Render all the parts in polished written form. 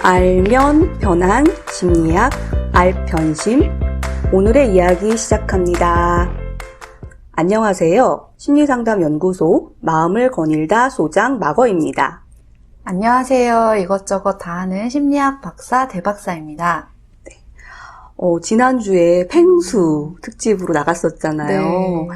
알면 편한 심리학 알편심 오늘의 이야기 시작합니다. 안녕하세요. 심리상담연구소 마음을 거닐다 소장 마거입니다. 안녕하세요. 이것저것 다 하는 심리학 박사 대박사입니다. 지난주에 펭수 특집으로 나갔었잖아요. 네.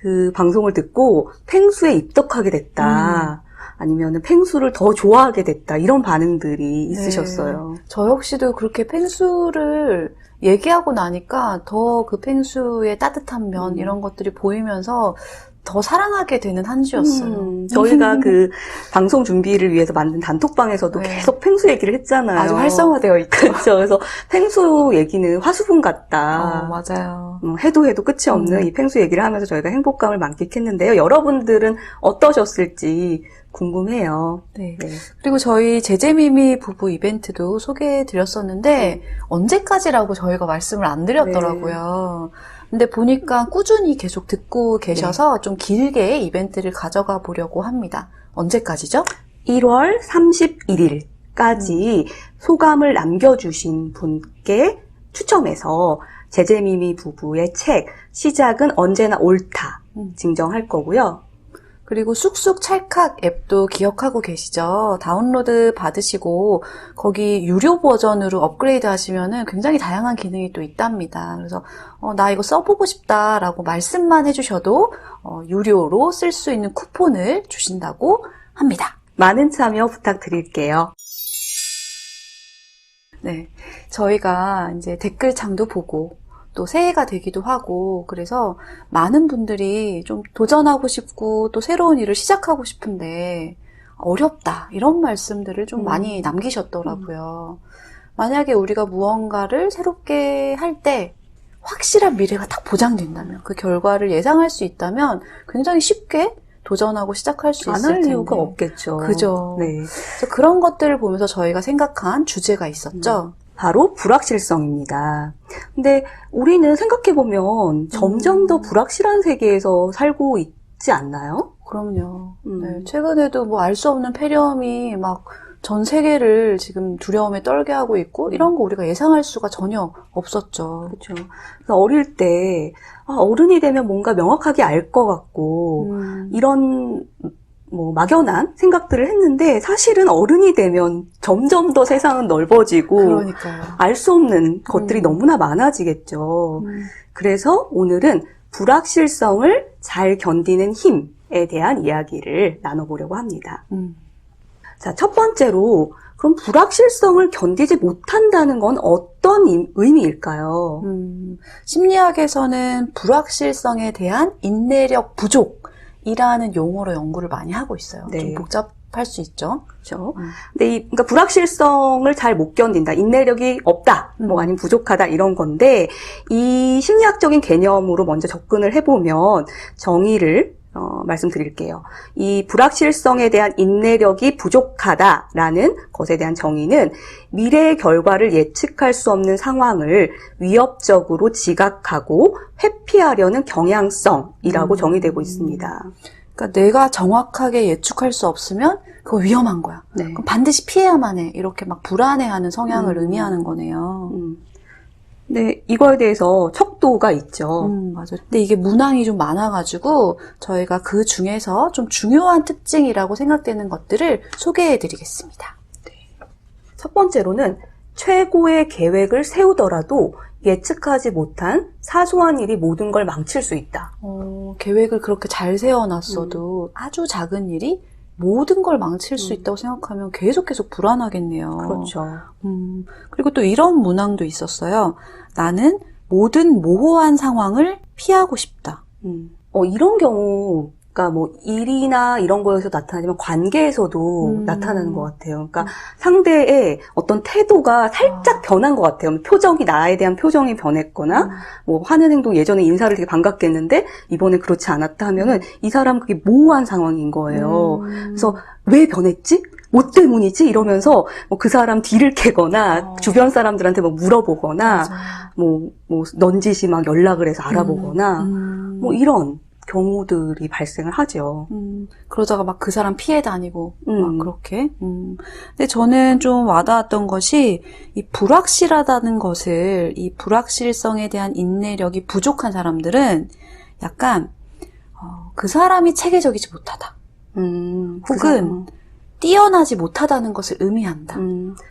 그 방송을 듣고 펭수에 입덕하게 됐다. 아니면 펭수를 더 좋아하게 됐다. 이런 반응들이 있으셨어요. 네. 저 역시도 그렇게 펭수를 얘기하고 나니까 더 그 펭수의 따뜻한 면 이런 것들이 보이면서 더 사랑하게 되는 한 주였어요. 저희가 그 방송 준비를 위해서 만든 단톡방에서도 네. 계속 펭수 얘기를 했잖아요. 아주 활성화되어 있죠. 그렇죠. 그래서 펭수 얘기는 화수분 같다. 맞아요. 해도 끝이 없는 이 펭수 얘기를 하면서 저희가 행복감을 만끽했는데요. 여러분들은 어떠셨을지 궁금해요. 네. 그리고 저희 제제미미 부부 이벤트도 소개해드렸었는데 언제까지라고 저희가 말씀을 안 드렸더라고요. 근데 보니까 꾸준히 계속 듣고 계셔서 좀 길게 이벤트를 가져가 보려고 합니다. 언제까지죠? 1월 31일까지 소감을 남겨주신 분께 추첨해서 제제미미 부부의 책 시작은 언제나 옳다 증정할 거고요. 그리고 쑥쑥 찰칵 앱도 기억하고 계시죠? 다운로드 받으시고 거기 유료 버전으로 업그레이드 하시면은 굉장히 다양한 기능이 또 있답니다. 그래서 나 이거 써보고 싶다라고 말씀만 해주셔도 유료로 쓸 수 있는 쿠폰을 주신다고 합니다. 많은 참여 부탁드릴게요. 네, 저희가 이제 댓글창도 보고 또 새해가 되기도 하고 그래서 많은 분들이 좀 도전하고 싶고 또 새로운 일을 시작하고 싶은데 어렵다 이런 말씀들을 좀 많이 남기셨더라고요. 만약에 우리가 무언가를 새롭게 할 때 확실한 미래가 딱 보장된다면 그 결과를 예상할 수 있다면 굉장히 쉽게 도전하고 시작할 수 있을 텐데 안 할 이유가 없겠죠. 그죠. 네. 그래서 그런 것들을 보면서 저희가 생각한 주제가 있었죠. 바로 불확실성입니다. 근데 우리는 생각해보면 점점 더 불확실한 세계에서 살고 있지 않나요? 그럼요. 네, 최근에도 뭐 알 수 없는 폐렴이 막 전 세계를 지금 두려움에 떨게 하고 있고 이런 거 우리가 예상할 수가 전혀 없었죠. 그렇죠. 그래서 어릴 때 어른이 되면 뭔가 명확하게 알 것 같고 이런 막연한 생각들을 했는데 사실은 어른이 되면 점점 더 세상은 넓어지고 그러니까요. 알 수 없는 것들이 너무나 많아지겠죠. 그래서 오늘은 불확실성을 잘 견디는 힘에 대한 이야기를 나눠보려고 합니다. 자, 첫 번째로 그럼 불확실성을 견디지 못한다는 건 어떤 의미일까요? 심리학에서는 불확실성에 대한 인내력 부족이라는 용어로 연구를 많이 하고 있어요. 네. 좀 복잡할 수 있죠. 그렇죠. 근데 그러니까 불확실성을 잘 못 견딘다, 인내력이 없다, 아니면 부족하다 이런 건데 이 심리학적인 개념으로 먼저 접근을 해보면 정의를 말씀드릴게요. 이 불확실성에 대한 인내력이 부족하다라는 것에 대한 정의는 미래의 결과를 예측할 수 없는 상황을 위협적으로 지각하고 회피하려는 경향성이라고 정의되고 있습니다. 그러니까 내가 정확하게 예측할 수 없으면 그거 위험한 거야. 네. 그럼 반드시 피해야만 해. 이렇게 막 불안해하는 성향을 의미하는 거네요. 네, 이거에 대해서 척도가 있죠. 맞아요. 근데 이게 문항이 좀 많아가지고 저희가 그 중에서 좀 중요한 특징이라고 생각되는 것들을 소개해드리겠습니다. 첫 번째로는 최고의 계획을 세우더라도 예측하지 못한 사소한 일이 모든 걸 망칠 수 있다. 계획을 그렇게 잘 세워놨어도 아주 작은 일이 모든 걸 망칠 수 있다고 생각하면 계속 불안하겠네요. 그렇죠. 그리고 또 이런 문항도 있었어요. 나는 모든 모호한 상황을 피하고 싶다. 이런 경우가 일이나 이런 거에서 나타나지만 관계에서도 나타나는 것 같아요. 그러니까 상대의 어떤 태도가 살짝 변한 것 같아요. 표정이, 나에 대한 표정이 변했거나, 하는 행동, 예전에 인사를 되게 반갑게 했는데, 이번에 그렇지 않았다 하면은, 이 사람 그게 모호한 상황인 거예요. 그래서, 왜 변했지? 뭐 때문이지? 이러면서, 그 사람 뒤를 캐거나, 주변 사람들한테 물어보거나, 넌지시 막 연락을 해서 알아보거나, 이런 경우들이 발생을 하죠. 그러다가 막 그 사람 피해 다니고, 막 그렇게. 근데 저는 좀 와닿았던 것이, 이 불확실하다는 것을, 이 불확실성에 대한 인내력이 부족한 사람들은 약간, 그 사람이 체계적이지 못하다. 혹은, 뛰어나지 못하다는 것을 의미한다.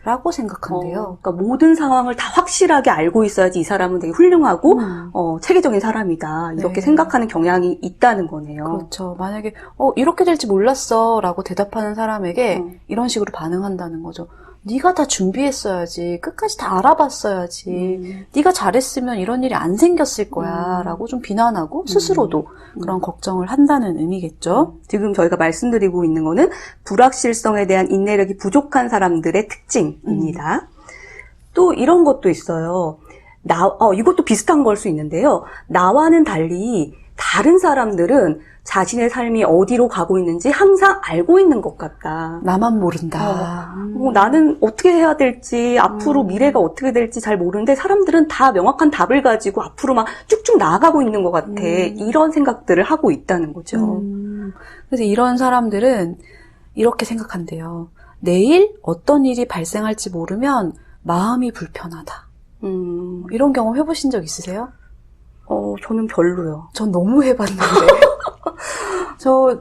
라고 생각한대요. 그러니까 모든 상황을 다 확실하게 알고 있어야지 이 사람은 되게 훌륭하고 체계적인 사람이다. 이렇게 네. 생각하는 경향이 있다는 거네요. 그렇죠. 만약에 이렇게 될지 몰랐어 라고 대답하는 사람에게 이런 식으로 반응한다는 거죠. 네가 다 준비했어야지. 끝까지 다 알아봤어야지. 네가 잘했으면 이런 일이 안 생겼을 거야 라고 좀 비난하고 스스로도 그런 걱정을 한다는 의미겠죠. 지금 저희가 말씀드리고 있는 거는 불확실성에 대한 인내력이 부족한 사람들의 특징입니다. 또 이런 것도 있어요. 이것도 비슷한 걸 수 있는데요. 나와는 달리 다른 사람들은 자신의 삶이 어디로 가고 있는지 항상 알고 있는 것 같다. 나만 모른다. 나는 어떻게 해야 될지, 앞으로 미래가 어떻게 될지 잘 모르는데 사람들은 다 명확한 답을 가지고 앞으로 막 쭉쭉 나아가고 있는 것 같아. 이런 생각들을 하고 있다는 거죠. 그래서 이런 사람들은 이렇게 생각한대요. 내일 어떤 일이 발생할지 모르면 마음이 불편하다. 이런 경험 해보신 적 있으세요? 저는 별로요. 전 너무 해봤는데.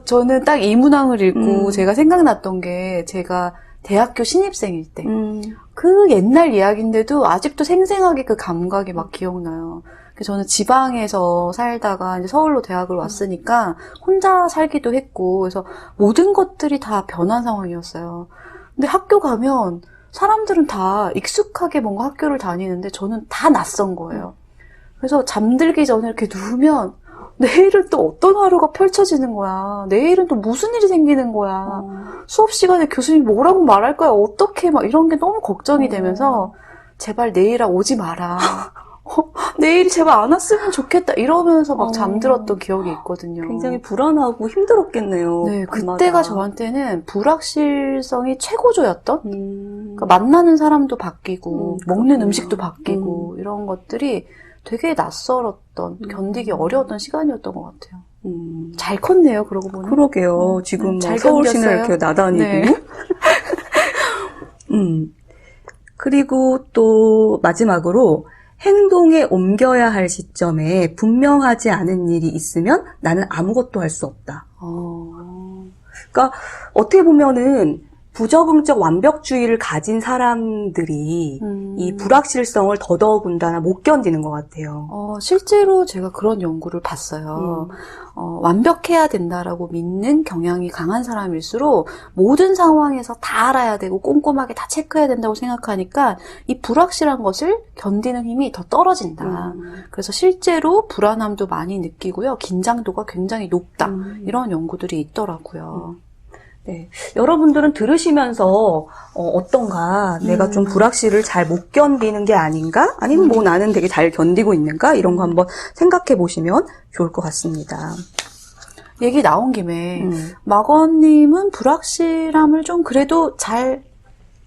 저는 딱 이 문항을 읽고 제가 생각났던 게 제가 대학교 신입생일 때. 그 옛날 이야기인데도 아직도 생생하게 그 감각이 막 기억나요. 저는 지방에서 살다가 이제 서울로 대학을 왔으니까 혼자 살기도 했고, 그래서 모든 것들이 다 변한 상황이었어요. 근데 학교 가면 사람들은 다 익숙하게 뭔가 학교를 다니는데 저는 다 낯선 거예요. 그래서 잠들기 전에 이렇게 누우면 내일은 또 어떤 하루가 펼쳐지는 거야. 내일은 또 무슨 일이 생기는 거야. 수업 시간에 교수님이 뭐라고 말할 거야. 어떻게 막 이런 게 너무 걱정이 되면서 제발 내일아 오지 마라. 내일이 제발 안 왔으면 좋겠다. 이러면서 막 잠들었던 기억이 있거든요. 굉장히 불안하고 힘들었겠네요. 네, 밤마다. 그때가 저한테는 불확실성이 최고조였던? 그러니까 만나는 사람도 바뀌고, 먹는 음식도 바뀌고, 이런 것들이 되게 낯설었던, 견디기 어려웠던 시간이었던 것 같아요. 잘 컸네요, 그러고 보니. 그러게요. 지금 잘 서울 시내 견뎠어요. 이렇게 나다니고. 네. 그리고 또 마지막으로 행동에 옮겨야 할 시점에 분명하지 않은 일이 있으면 나는 아무것도 할 수 없다. 그러니까 어떻게 보면은 부적응적 완벽주의를 가진 사람들이 이 불확실성을 더더군다나 못 견디는 것 같아요. 실제로 제가 그런 연구를 봤어요. 완벽해야 된다라고 믿는 경향이 강한 사람일수록 모든 상황에서 다 알아야 되고 꼼꼼하게 다 체크해야 된다고 생각하니까 이 불확실한 것을 견디는 힘이 더 떨어진다. 그래서 실제로 불안함도 많이 느끼고요. 긴장도가 굉장히 높다. 이런 연구들이 있더라고요. 네. 여러분들은 들으시면서 어떤가? 내가 좀 불확실을 잘 못 견디는 게 아닌가? 아니면 뭐 나는 되게 잘 견디고 있는가? 이런 거 한번 생각해 보시면 좋을 것 같습니다. 얘기 나온 김에 마건님은 불확실함을 좀 그래도 잘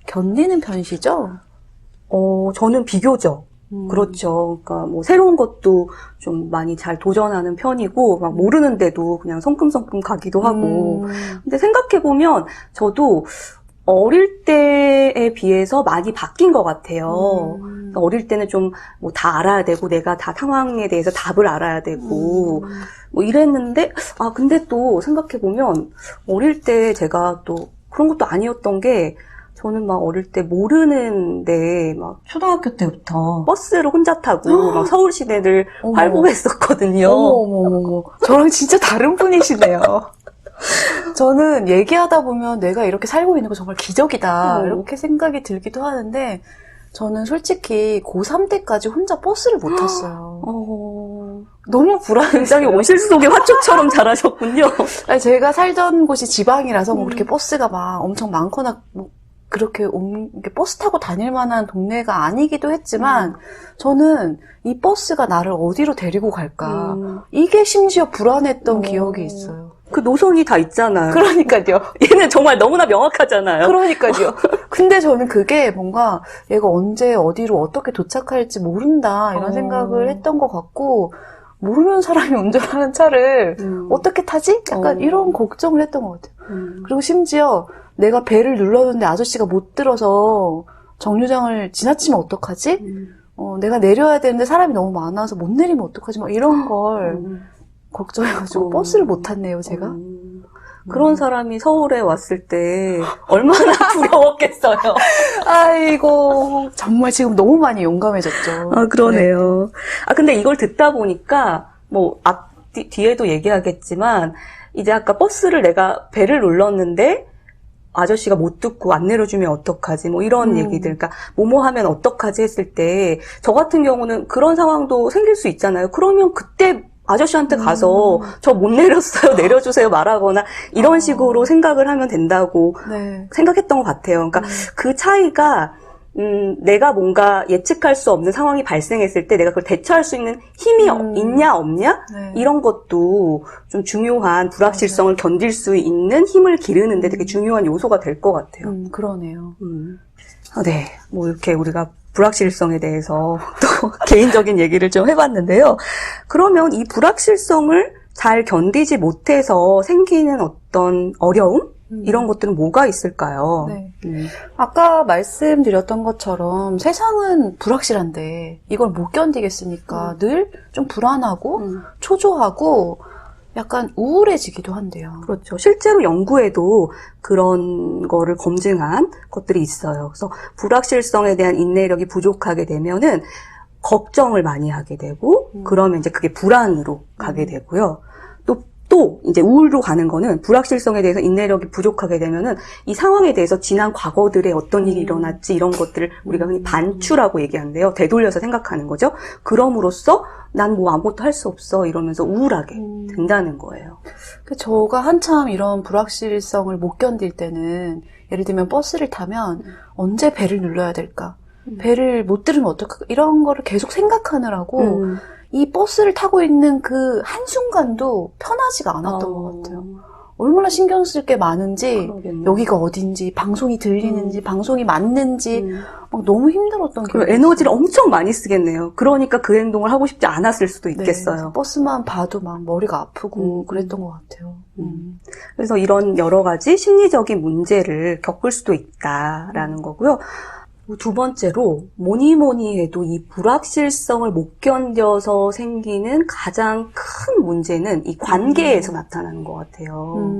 견디는 편이시죠? 저는 비교적 그렇죠. 그러니까 뭐 새로운 것도 좀 많이 잘 도전하는 편이고 막 모르는데도 그냥 성큼성큼 가기도 하고. 근데 생각해 보면 저도 어릴 때에 비해서 많이 바뀐 것 같아요. 그러니까 어릴 때는 좀 뭐 다 알아야 되고 내가 다 상황에 대해서 답을 알아야 되고 뭐 이랬는데 근데 또 생각해 보면 어릴 때 제가 또 그런 것도 아니었던 게 저는 막 어릴 때 모르는데 막 초등학교 때부터 버스를 혼자 타고 막 서울 시내를 활보했었거든요. 어머. 저랑 진짜 다른 분이시네요. 저는 얘기하다 보면 내가 이렇게 살고 있는 거 정말 기적이다. 이렇게 생각이 들기도 하는데 저는 솔직히 고3 때까지 혼자 버스를 못 탔어요. 너무 불안했어요. 굉장히 오실 속의 화초처럼 자라셨군요. 아니, 제가 살던 곳이 지방이라서 뭐 그렇게 버스가 막 엄청 많거나 뭐 그렇게 버스 타고 다닐 만한 동네가 아니기도 했지만 저는 이 버스가 나를 어디로 데리고 갈까 이게 심지어 불안했던 기억이 있어요. 그 노선이 다 있잖아요. 그러니까요. 얘는 정말 너무나 명확하잖아요. 그러니까요. 근데 저는 그게 뭔가 얘가 언제 어디로 어떻게 도착할지 모른다 이런 생각을 했던 것 같고 모르는 사람이 운전하는 차를 어떻게 타지? 약간 이런 걱정을 했던 것 같아요. 그리고 심지어 내가 벨을 눌렀는데 아저씨가 못 들어서 정류장을 지나치면 어떡하지? 내가 내려야 되는데 사람이 너무 많아서 못 내리면 어떡하지? 막 이런 걸 걱정해가지고 버스를 못 탔네요, 제가. 그런 사람이 서울에 왔을 때 얼마나 두려웠겠어요. 아이고, 정말 지금 너무 많이 용감해졌죠. 아, 그러네요. 아, 근데 이걸 듣다 보니까, 뭐, 뒤에도 얘기하겠지만, 이제 아까 버스를 내가 벨을 눌렀는데, 아저씨가 못 듣고 안 내려주면 어떡하지? 뭐 이런 얘기들. 그러니까, 뭐뭐 하면 어떡하지 했을 때, 저 같은 경우는 그런 상황도 생길 수 있잖아요. 그러면 그때 아저씨한테 가서 저 못 내렸어요. 내려주세요. 말하거나 이런 식으로 생각을 하면 된다고 네. 생각했던 것 같아요. 그러니까 그 차이가 내가 뭔가 예측할 수 없는 상황이 발생했을 때 내가 그걸 대처할 수 있는 힘이 있냐 없냐 네. 이런 것도 좀 중요한 불확실성을 견딜 수 있는 힘을 기르는데 되게 중요한 요소가 될 것 같아요. 그러네요. 아, 네, 뭐 이렇게 우리가 불확실성에 대해서 또 개인적인 얘기를 좀 해봤는데요. 그러면 이 불확실성을 잘 견디지 못해서 생기는 어떤 어려움? 이런 것들은 뭐가 있을까요? 네. 아까 말씀드렸던 것처럼 세상은 불확실한데 이걸 못 견디겠으니까 늘 좀 불안하고 초조하고 약간 우울해지기도 한대요. 그렇죠. 실제로 연구에도 그런 거를 검증한 것들이 있어요. 그래서 불확실성에 대한 인내력이 부족하게 되면은 걱정을 많이 하게 되고, 그러면 이제 그게 불안으로 가게 되고요. 또 이제 우울로 가는 거는 불확실성에 대해서 인내력이 부족하게 되면은 이 상황에 대해서 지난 과거들에 어떤 일이 일어났지 이런 것들을 우리가 흔히 반추라고 얘기하는데요. 되돌려서 생각하는 거죠. 그럼으로써 난 뭐 아무것도 할 수 없어 이러면서 우울하게 된다는 거예요. 저가 한참 이런 불확실성을 못 견딜 때는 예를 들면 버스를 타면 언제 벨을 눌러야 될까? 벨을 못 들으면 어떡할까? 이런 거를 계속 생각하느라고 이 버스를 타고 있는 그 한순간도 편하지가 않았던 것 같아요. 얼마나 신경 쓸 게 많은지, 그러겠네. 여기가 어딘지, 방송이 들리는지, 방송이 맞는지, 막 너무 힘들었던 그리고 기억이 에너지를 엄청 많이 쓰겠네요. 그러니까 그 행동을 하고 싶지 않았을 수도 있겠어요. 네, 버스만 봐도 막 머리가 아프고 그랬던 것 같아요. 그래서 이런 여러 가지 심리적인 문제를 겪을 수도 있다라는 거고요. 두 번째로 뭐니 해도 이 불확실성을 못 견뎌서 생기는 가장 큰 문제는 이 관계에서 나타나는 것 같아요.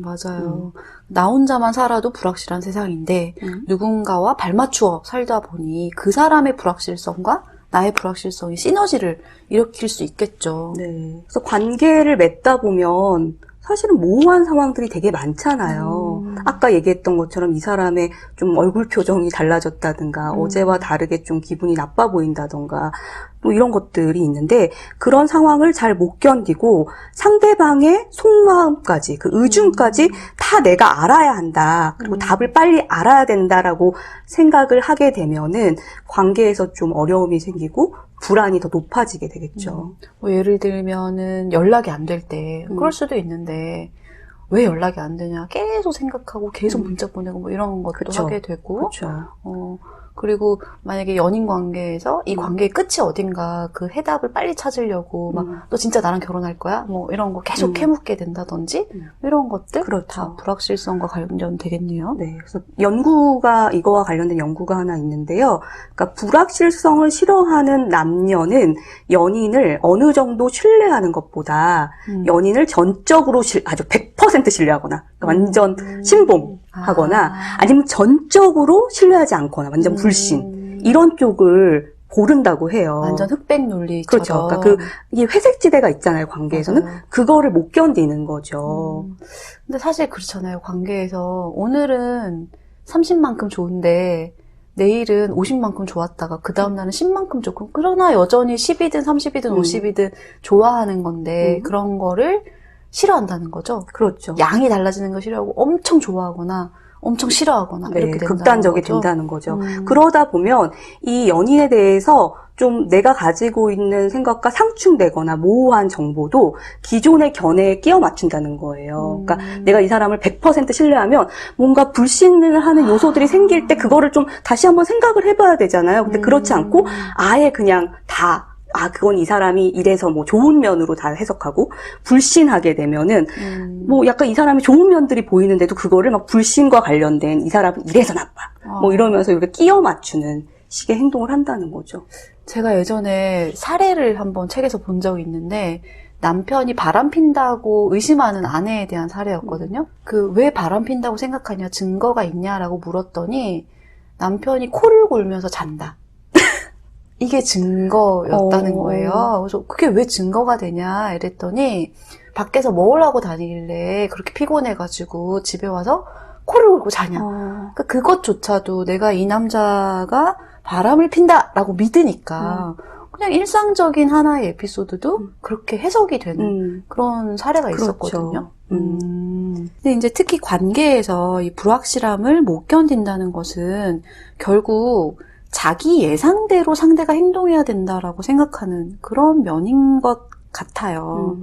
맞아요. 나 혼자만 살아도 불확실한 세상인데 누군가와 발맞추어 살다 보니 그 사람의 불확실성과 나의 불확실성이 시너지를 일으킬 수 있겠죠. 네. 그래서 관계를 맺다 보면 사실은 모호한 상황들이 되게 많잖아요. 아까 얘기했던 것처럼 이 사람의 좀 얼굴 표정이 달라졌다든가 어제와 다르게 좀 기분이 나빠 보인다든가 뭐 이런 것들이 있는데 그런 상황을 잘 못 견디고 상대방의 속마음까지 그 의중까지 다 내가 알아야 한다. 그리고 답을 빨리 알아야 된다라고 생각을 하게 되면은 관계에서 좀 어려움이 생기고 불안이 더 높아지게 되겠죠. 뭐 예를 들면은 연락이 안 될 때 그럴 수도 있는데 왜 연락이 안 되냐 계속 생각하고 계속 문자 보내고 뭐 이런 것도 그쵸. 하게 되고 그렇죠. 그리고 만약에 연인 관계에서 이 관계의 끝이 어딘가 그 해답을 빨리 찾으려고 막 너 진짜 나랑 결혼할 거야? 뭐 이런 거 계속 캐묻게 된다든지 이런 것들 그렇죠. 다 불확실성과 관련되겠네요. 네, 그래서 이거와 관련된 연구가 하나 있는데요. 그러니까 불확실성을 싫어하는 남녀는 연인을 어느 정도 신뢰하는 것보다 연인을 전적으로 아주 100% 신뢰하거나 그러니까 완전 신봉하거나 아니면 전적으로 신뢰하지 않거나 완전 불신 이런 쪽을 고른다고 해요. 완전 흑백 논리처럼. 그렇죠. 그러니까 이게 회색지대가 있잖아요, 관계에서는. 맞아요. 그거를 못 견디는 거죠. 근데 사실 그렇잖아요. 관계에서 오늘은 30만큼 좋은데 내일은 50만큼 좋았다가 그 다음날은 10만큼 좋고 그러나 여전히 10이든 30이든 50이든 좋아하는 건데 그런 거를 싫어한다는 거죠. 그렇죠. 양이 달라지는 거 싫어하고 엄청 좋아하거나 엄청 싫어하거나 네, 이렇게 된다는 극단적이 거죠. 된다는 거죠. 그러다 보면 이 연인에 대해서 좀 내가 가지고 있는 생각과 상충되거나 모호한 정보도 기존의 견해에 끼워 맞춘다는 거예요. 그러니까 내가 이 사람을 100% 신뢰하면 뭔가 불신을 하는 요소들이 생길 때 그거를 좀 다시 한번 생각을 해봐야 되잖아요. 근데 그렇지 않고 아예 그냥 다 그건 이 사람이 이래서 뭐 좋은 면으로 다 해석하고, 불신하게 되면은, 뭐 약간 이 사람이 좋은 면들이 보이는데도 그거를 막 불신과 관련된 이 사람은 이래서 나빠. 뭐 이러면서 이렇게 끼워 맞추는 식의 행동을 한다는 거죠. 제가 예전에 사례를 한번 책에서 본 적이 있는데, 남편이 바람 핀다고 의심하는 아내에 대한 사례였거든요. 왜 바람 핀다고 생각하냐, 증거가 있냐라고 물었더니, 남편이 코를 골면서 잔다. 이게 증거였다는 거예요. 그래서 그게 왜 증거가 되냐 이랬더니 밖에서 뭘 하고 다니길래 그렇게 피곤해가지고 집에 와서 코를 골고 자냐. 그러니까 그것조차도 내가 이 남자가 바람을 핀다라고 믿으니까 그냥 일상적인 하나의 에피소드도 그렇게 해석이 되는 그런 사례가 그렇죠. 있었거든요. 근데 이제 특히 관계에서 이 불확실함을 못 견딘다는 것은 결국 자기 예상대로 상대가 행동해야 된다라고 생각하는 그런 면인 것 같아요.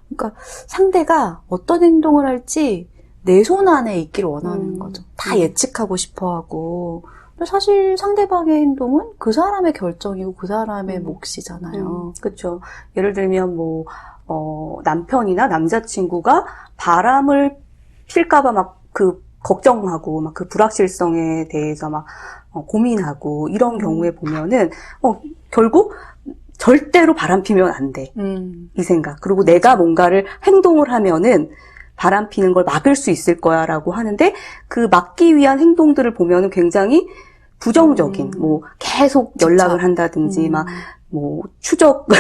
그러니까 상대가 어떤 행동을 할지 내 손 안에 있기를 원하는 거죠. 다 예측하고 싶어 하고. 근데 사실 상대방의 행동은 그 사람의 결정이고 그 사람의 몫이잖아요. 그렇죠. 예를 들면 남편이나 남자친구가 바람을 필까봐 막 걱정하고 막 그 불확실성에 대해서 막 고민하고 이런 경우에 보면은 결국 절대로 바람 피면 안 돼. 이 생각. 그리고 내가 뭔가를 행동을 하면은 바람 피는 걸 막을 수 있을 거야라고 하는데 그 막기 위한 행동들을 보면은 굉장히 부정적인 계속 연락을 한다든지 추적을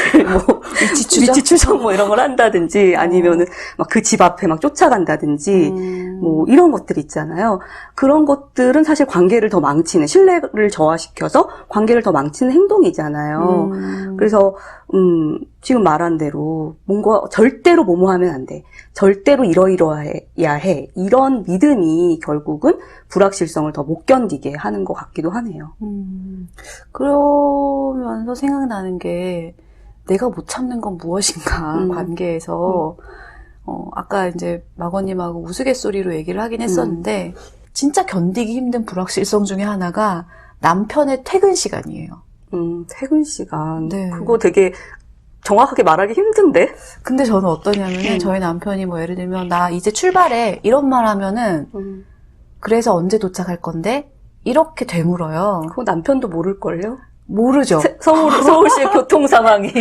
위치 추적 이런 걸 한다든지 아니면은 막 그 집 앞에 막 쫓아간다든지 이런 것들 있잖아요. 그런 것들은 사실 관계를 더 망치는, 신뢰를 저하시켜서 관계를 더 망치는 행동이잖아요. 그래서 지금 말한 대로 뭔가 절대로 뭐뭐 하면 안 돼. 절대로 이러이러해야 해. 이런 믿음이 결국은 불확실성을 더 못 견디게 하는 것 같기도 하네요. 그러면서 생각나는 게 내가 못 참는 건 무엇인가 관계에서 아까 이제 마거님하고 우스갯소리로 얘기를 하긴 했었는데 진짜 견디기 힘든 불확실성 중에 하나가 남편의 퇴근 시간이에요. 퇴근 시간. 네. 그거 되게 정확하게 말하기 힘든데? 근데 저는 어떠냐면은 저희 남편이 예를 들면 나 이제 출발해 이런 말 하면은 그래서 언제 도착할 건데? 이렇게 되물어요. 그거 남편도 모를걸요? 모르죠. 서울시의 교통 상황이.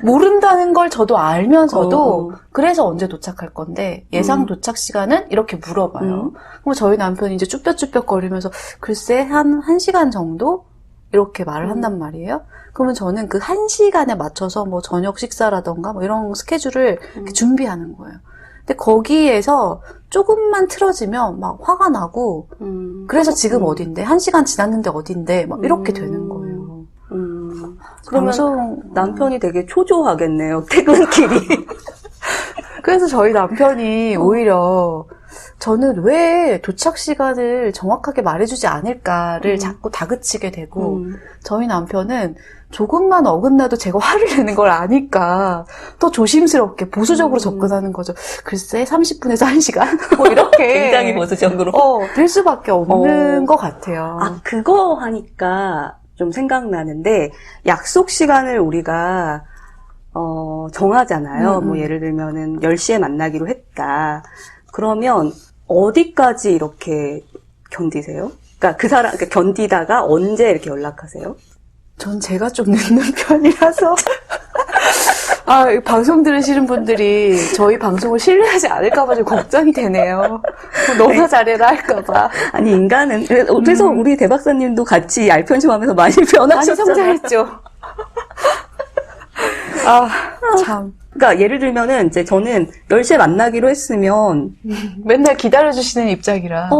모른다는 걸 저도 알면서도 그래서 언제 도착할 건데 예상 도착 시간은 이렇게 물어봐요. 그럼 저희 남편이 이제 쭈뼛쭈뼛거리면서 글쎄 한 1시간 정도? 이렇게 말을 한단 말이에요. 그러면 저는 그 1시간에 맞춰서 저녁 식사라던가 이런 스케줄을 이렇게 준비하는 거예요. 근데 거기에서 조금만 틀어지면 막 화가 나고 그래서 지금 어딘데? 1시간 지났는데 어딘데? 막 이렇게 되는 거예요. 그러면 남편이 되게 초조하겠네요. 퇴근길이. 그래서 저희 남편이 오히려 저는 왜 도착 시간을 정확하게 말해주지 않을까를 자꾸 다그치게 되고 저희 남편은 조금만 어긋나도 제가 화를 내는 걸 아니까 더 조심스럽게 보수적으로 접근하는 거죠. 글쎄 30분에서 1시간? 이렇게 굉장히 보수적으로 될 수밖에 없는 것 같아요. 그거 하니까 좀 생각나는데 약속 시간을 우리가 정하잖아요. 예를 들면은 10시에 만나기로 했다. 그러면 어디까지 이렇게 견디세요? 그러니까 견디다가 언제 이렇게 연락하세요? 전 제가 좀 늦는 편이라서 방송 들으시는 분들이 저희 방송을 신뢰하지 않을까봐 좀 걱정이 되네요. 너무 잘해라 할까봐. 아니 인간은 그래서 우리 대 박사님도 같이 알편심하면서 많이 변하셨잖아요. 많이 성장했죠. 참. 그러니까 예를 들면은 이제 저는 10시에 만나기로 했으면 맨날 기다려주시는 입장이라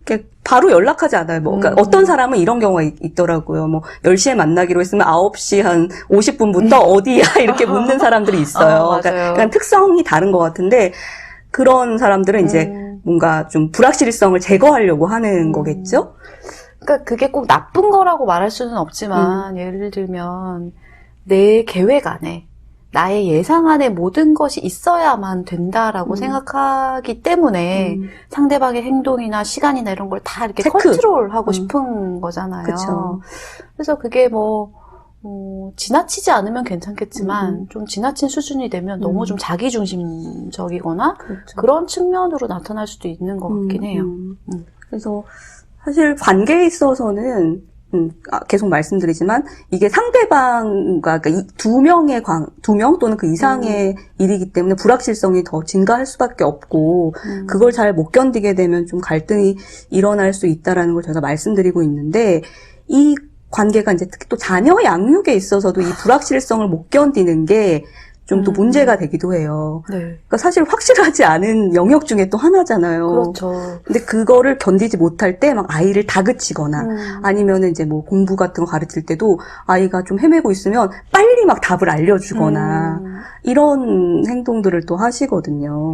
이렇게 바로 연락하지 않아요. 그러니까 어떤 사람은 이런 경우가 있더라고요. 10시에 만나기로 했으면 9시 한 50분부터 어디야? 이렇게 묻는 사람들이 있어요. 그러니까 특성이 다른 것 같은데, 그런 사람들은 이제 뭔가 좀 불확실성을 제거하려고 하는 거겠죠? 그러니까 그게 꼭 나쁜 거라고 말할 수는 없지만, 예를 들면, 내 계획 안에, 나의 예상 안에 모든 것이 있어야만 된다라고 생각하기 때문에 상대방의 행동이나 시간이나 이런 걸 다 이렇게 컨트롤하고 싶은 거잖아요. 그쵸. 그래서 그게 지나치지 않으면 괜찮겠지만 좀 지나친 수준이 되면 너무 좀 자기중심적이거나 그렇죠. 그런 측면으로 나타날 수도 있는 것 같긴 해요. 그래서 사실 관계에 있어서는 계속 말씀드리지만 이게 상대방과 그러니까 두 명 또는 그 이상의 일이기 때문에 불확실성이 더 증가할 수밖에 없고 그걸 잘 못 견디게 되면 좀 갈등이 일어날 수 있다라는 걸 제가 말씀드리고 있는데 이 관계가 이제 특히 또 자녀 양육에 있어서도 이 불확실성을 못 견디는 게 좀 또 문제가 되기도 해요. 네. 그러니까 사실 확실하지 않은 영역 중에 또 하나잖아요. 그렇죠. 근데 그거를 견디지 못할 때 막 아이를 다그치거나 아니면은 이제 뭐 공부 같은 거 가르칠 때도 아이가 좀 헤매고 있으면 빨리 막 답을 알려주거나 이런 행동들을 또 하시거든요.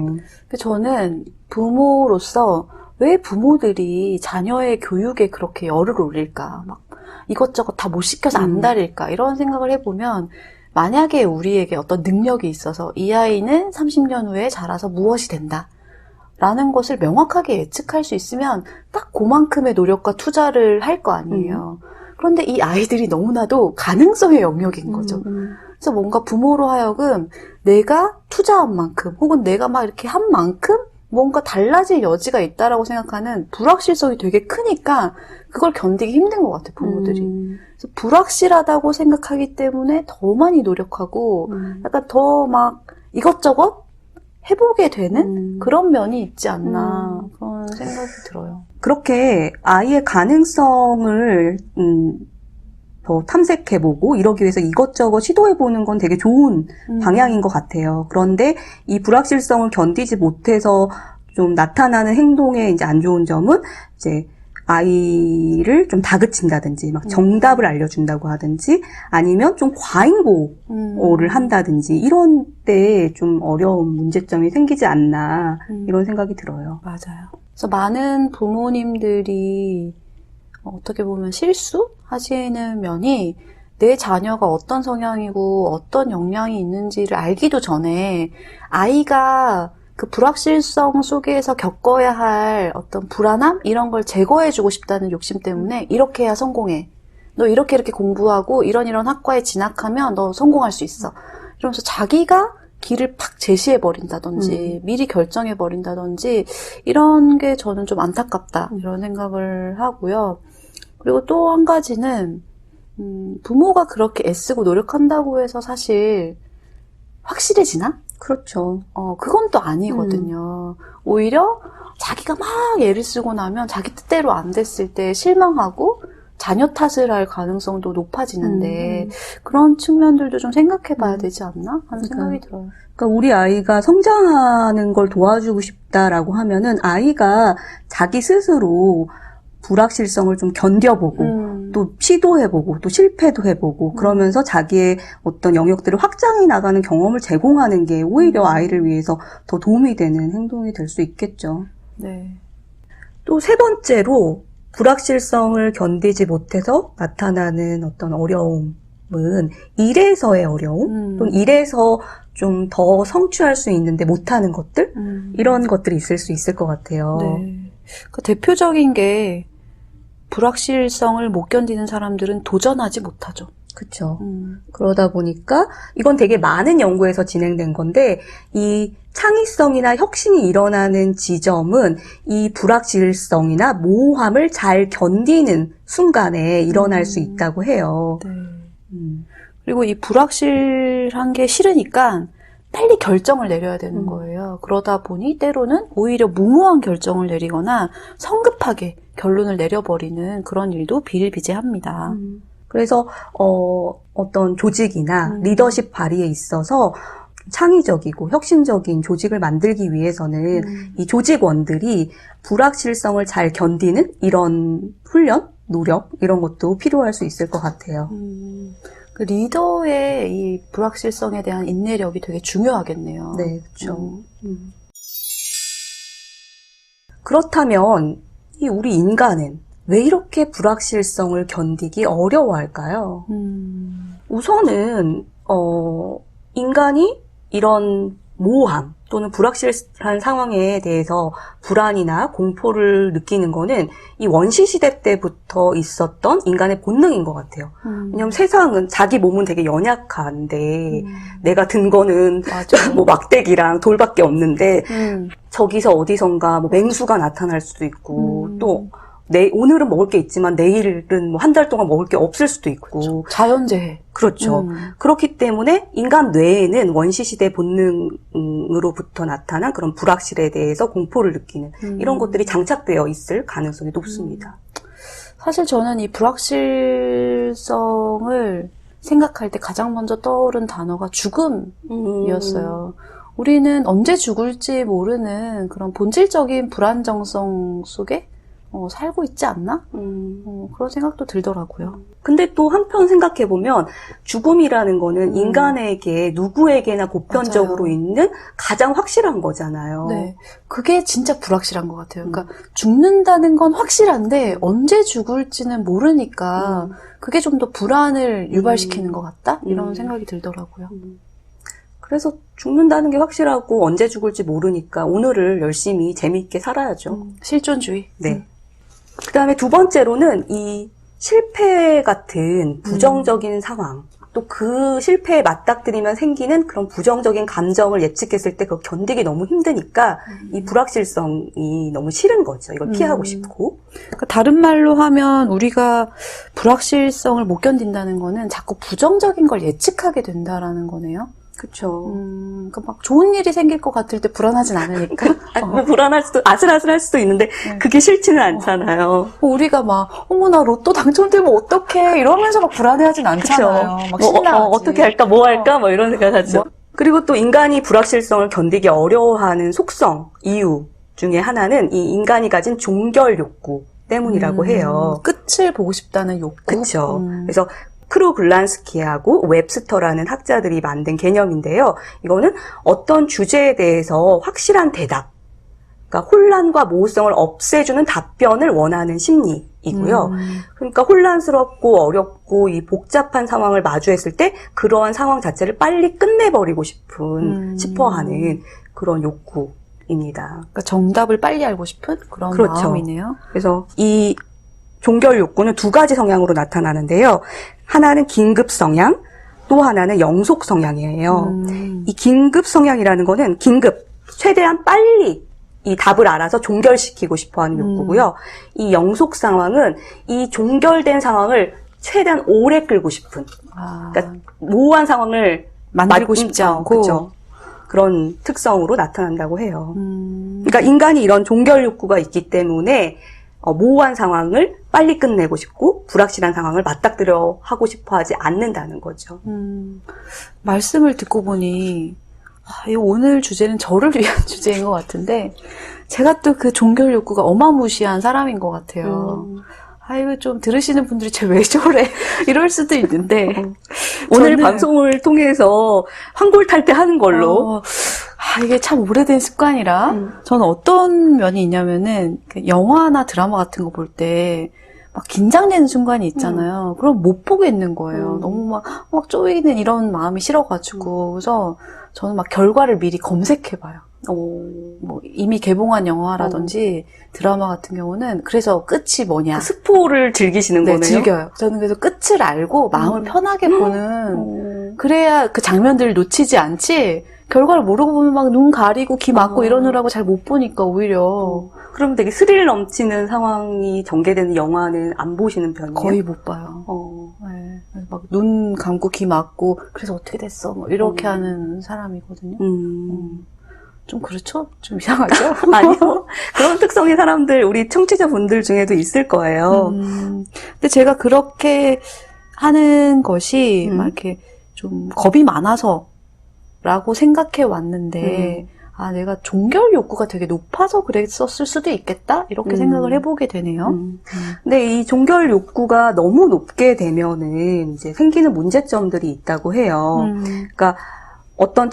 저는 부모로서 왜 부모들이 자녀의 교육에 그렇게 열을 올릴까? 막 이것저것 다 못 시켜서 안달릴까? 이런 생각을 해보면 만약에 우리에게 어떤 능력이 있어서 이 아이는 30년 후에 자라서 무엇이 된다. 라는 것을 명확하게 예측할 수 있으면 딱 그만큼의 노력과 투자를 할 거 아니에요. 그런데 이 아이들이 너무나도 가능성의 영역인 거죠. 그래서 뭔가 부모로 하여금 내가 투자한 만큼 혹은 내가 막 이렇게 한 만큼 뭔가 달라질 여지가 있다라고 생각하는 불확실성이 되게 크니까 그걸 견디기 힘든 것 같아요, 부모들이. 그래서 불확실하다고 생각하기 때문에 더 많이 노력하고 약간 더 막 이것저것 해보게 되는 그런 면이 있지 않나 그런 생각이 들어요. 그렇게 아이의 가능성을 더 탐색해보고 이러기 위해서 이것저것 시도해보는 건 되게 좋은 방향인 것 같아요. 그런데 이 불확실성을 견디지 못해서 좀 나타나는 행동의 이제 안 좋은 점은 이제 아이를 좀 다그친다든지 막 정답을 알려준다고 하든지 아니면 좀 과잉보호를 한다든지 이런 때에 좀 어려운 문제점이 생기지 않나 이런 생각이 들어요. 맞아요. 그래서 많은 부모님들이 어떻게 보면 실수하시는 면이 내 자녀가 어떤 성향이고 어떤 역량이 있는지를 알기도 전에 아이가 그 불확실성 속에서 겪어야 할 어떤 불안함? 이런 걸 제거해주고 싶다는 욕심 때문에 이렇게 해야 성공해. 너 이렇게 공부하고 이런 학과에 진학하면 너 성공할 수 있어. 이러면서 자기가 길을 팍 제시해버린다든지 미리 결정해버린다든지 이런 게 저는 좀 안타깝다 이런 생각을 하고요. 그리고 또 한 가지는 부모가 그렇게 애쓰고 노력한다고 해서 사실 확실해지나? 그렇죠. 그건 또 아니거든요. 오히려 자기가 막 애를 쓰고 나면 자기 뜻대로 안 됐을 때 실망하고 자녀 탓을 할 가능성도 높아지는데 그런 측면들도 좀 생각해 봐야 되지 않나 하는 생각이 들어요. 그러니까 우리 아이가 성장하는 걸 도와주고 싶다라고 하면은 아이가 자기 스스로 불확실성을 좀 견뎌보고 또 시도해보고 또 실패도 해보고 그러면서 자기의 어떤 영역들을 확장해 나가는 경험을 제공하는 게 오히려 아이를 위해서 더 도움이 되는 행동이 될 수 있겠죠. 네. 또 세 번째로 불확실성을 견디지 못해서 나타나는 어떤 어려움은 일에서의 어려움 또는 일에서 좀 더 성취할 수 있는데 못하는 것들 이런 것들이 있을 수 있을 것 같아요. 네. 그 대표적인 게 불확실성을 못 견디는 사람들은 도전하지 못하죠. 그렇죠. 그러다 보니까 이건 되게 많은 연구에서 진행된 건데 이 창의성이나 혁신이 일어나는 지점은 이 불확실성이나 모호함을 잘 견디는 순간에 일어날 수 있다고 해요. 네. 그리고 이 불확실한 게 싫으니까 빨리 결정을 내려야 되는 거예요. 그러다 보니 때로는 오히려 무모한 결정을 내리거나 성급하게 결론을 내려버리는 그런 일도 비일비재합니다. 그래서 어떤 조직이나 리더십 발휘에 있어서 창의적이고 혁신적인 조직을 만들기 위해서는 이 조직원들이 불확실성을 잘 견디는 이런 훈련, 노력 이런 것도 필요할 수 있을 것 같아요. 그 리더의 이 불확실성에 대한 인내력이 되게 중요하겠네요. 네, 그렇죠. 그렇다면 이 우리 인간은 왜 이렇게 불확실성을 견디기 어려워할까요? 우선은 인간이 이런 모호함 또는 불확실한 상황에 대해서 불안이나 공포를 느끼는 거는 이 원시 시대 때부터 있었던 인간의 본능인 것 같아요. 왜냐하면 세상은 자기 몸은 되게 연약한데 내가 든 거는 맞아. 뭐 막대기랑 돌밖에 없는데 저기서 어디선가 뭐 맹수가 나타날 수도 있고 또 오늘은 먹을 게 있지만 내일은 뭐 한 달 동안 먹을 게 없을 수도 있고. 자연재해. 그렇죠. 그렇기 때문에 인간 뇌에는 원시시대 본능으로부터 나타난 그런 불확실에 대해서 공포를 느끼는 이런 것들이 장착되어 있을 가능성이 높습니다. 사실 저는 이 불확실성을 생각할 때 가장 먼저 떠오른 단어가 죽음이었어요. 우리는 언제 죽을지 모르는 그런 본질적인 불안정성 속에 살고 있지 않나? 그런 생각도 들더라고요. 근데 또 한편 생각해보면 죽음이라는 거는 인간에게 누구에게나 보편적으로 맞아요. 있는 가장 확실한 거잖아요. 네. 그게 진짜 불확실한 것 같아요. 그러니까 죽는다는 건 확실한데 언제 죽을지는 모르니까 그게 좀 더 불안을 유발시키는 것 같다? 이런 생각이 들더라고요. 그래서 죽는다는 게 확실하고 언제 죽을지 모르니까 오늘을 열심히 재미있게 살아야죠. 실존주의. 네. 그 다음에 두 번째로는 이 실패 같은 부정적인 상황, 또 그 실패에 맞닥뜨리면 생기는 그런 부정적인 감정을 예측했을 때 그걸 견디기 너무 힘드니까 이 불확실성이 너무 싫은 거죠. 이걸 피하고 싶고. 그러니까 다른 말로 하면 우리가 불확실성을 못 견딘다는 거는 자꾸 부정적인 걸 예측하게 된다라는 거네요. 그렇죠. 그러니까 막 좋은 일이 생길 것 같을 때 불안하진 않으니까. 뭐 불안할 수도, 아슬아슬할 수도 있는데 그게 싫지는 않잖아요. 우리가 막 어머 나 로또 당첨되면 어떡해 이러면서 막 불안해하진 않잖아요. 그쵸? 막 뭐, 신나하지. 어떻게 할까, 뭐 할까, 뭐 이런 생각하죠. 그리고 또 인간이 불확실성을 견디기 어려워하는 속성, 이유 중에 하나는 이 인간이 가진 종결 욕구 때문이라고 해요. 끝을 보고 싶다는 욕구. 그렇죠. 그래서 크루글란스키하고 웹스터라는 학자들이 만든 개념인데요. 이거는 어떤 주제에 대해서 확실한 대답, 그러니까 혼란과 모호성을 없애주는 답변을 원하는 심리이고요. 그러니까 혼란스럽고 어렵고 이 복잡한 상황을 마주했을 때 그러한 상황 자체를 빨리 끝내버리고 싶어하는 그런 욕구입니다. 그러니까 정답을 빨리 알고 싶은 그런 그렇죠. 마음이네요. 그래서 이 종결 욕구는 두 가지 성향으로 나타나는데요. 하나는 긴급 성향, 또 하나는 영속 성향이에요. 이 긴급 성향이라는 거는 긴급, 최대한 빨리 이 답을 알아서 종결시키고 싶어하는 욕구고요. 이 영속 상황은 이 종결된 상황을 최대한 오래 끌고 싶은, 그러니까 모호한 상황을 만들고 싶지 않고 그렇죠. 그런 특성으로 나타난다고 해요. 그러니까 인간이 이런 종결 욕구가 있기 때문에 모호한 상황을 빨리 끝내고 싶고 불확실한 상황을 맞닥뜨려 하고 싶어 하지 않는다는 거죠. 말씀을 듣고 보니 오늘 주제는 저를 위한 주제인 것 같은데 제가 또 그 종결 욕구가 어마무시한 사람인 것 같아요. 이거 좀 들으시는 분들이 쟤 왜 저래? 이럴 수도 있는데 오늘 방송을 통해서 환골탈퇴하는 걸로 이게 참 오래된 습관이라 저는 어떤 면이 있냐면은 영화나 드라마 같은 거 볼 때 막 긴장되는 순간이 있잖아요. 그럼 못 보겠는 거예요. 너무 막 쪼이는 이런 마음이 싫어가지고 그래서 저는 막 결과를 미리 검색해봐요. 뭐 이미 개봉한 영화라든지 드라마 같은 경우는 그래서 끝이 뭐냐. 그 스포를 즐기시는 네, 거네요. 즐겨요. 저는 그래서 끝을 알고 마음을 편하게 보는 그래야 그 장면들을 놓치지 않지 결과를 모르고 보면 막 눈 가리고 귀 막고 이러느라고 잘 못 보니까 오히려 그럼 되게 스릴 넘치는 상황이 전개되는 영화는 안 보시는 편이에요? 거의 못 봐요. 네. 막 눈 감고 귀 막고 그래서 어떻게 됐어? 뭐 이렇게 하는 사람이거든요. 좀 그렇죠? 좀 이상하죠? 아니요. 그런 특성의 사람들 우리 청취자분들 중에도 있을 거예요. 근데 제가 그렇게 하는 것이 막 이렇게 좀 겁이 많아서 라고 생각해 왔는데 내가 종결 욕구가 되게 높아서 그랬었을 수도 있겠다? 이렇게 생각을 해보게 되네요. 근데 이 종결 욕구가 너무 높게 되면은 이제 생기는 문제점들이 있다고 해요. 그러니까 어떤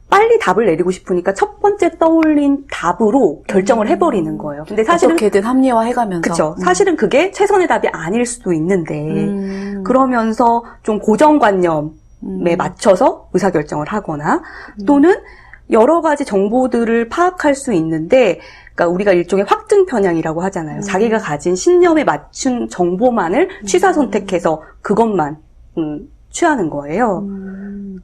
빨리 답을 내리고 싶으니까 첫 번째 떠올린 답으로 결정을 해버리는 거예요. 근데 사실은 어떻게든 합리화해가면서. 그렇죠. 사실은 그게 최선의 답이 아닐 수도 있는데 그러면서 좀 고정관념에 맞춰서 의사결정을 하거나 또는 여러 가지 정보들을 파악할 수 있는데, 그러니까 우리가 일종의 확증 편향이라고 하잖아요. 자기가 가진 신념에 맞춘 정보만을 취사 선택해서 그것만 취하는 거예요.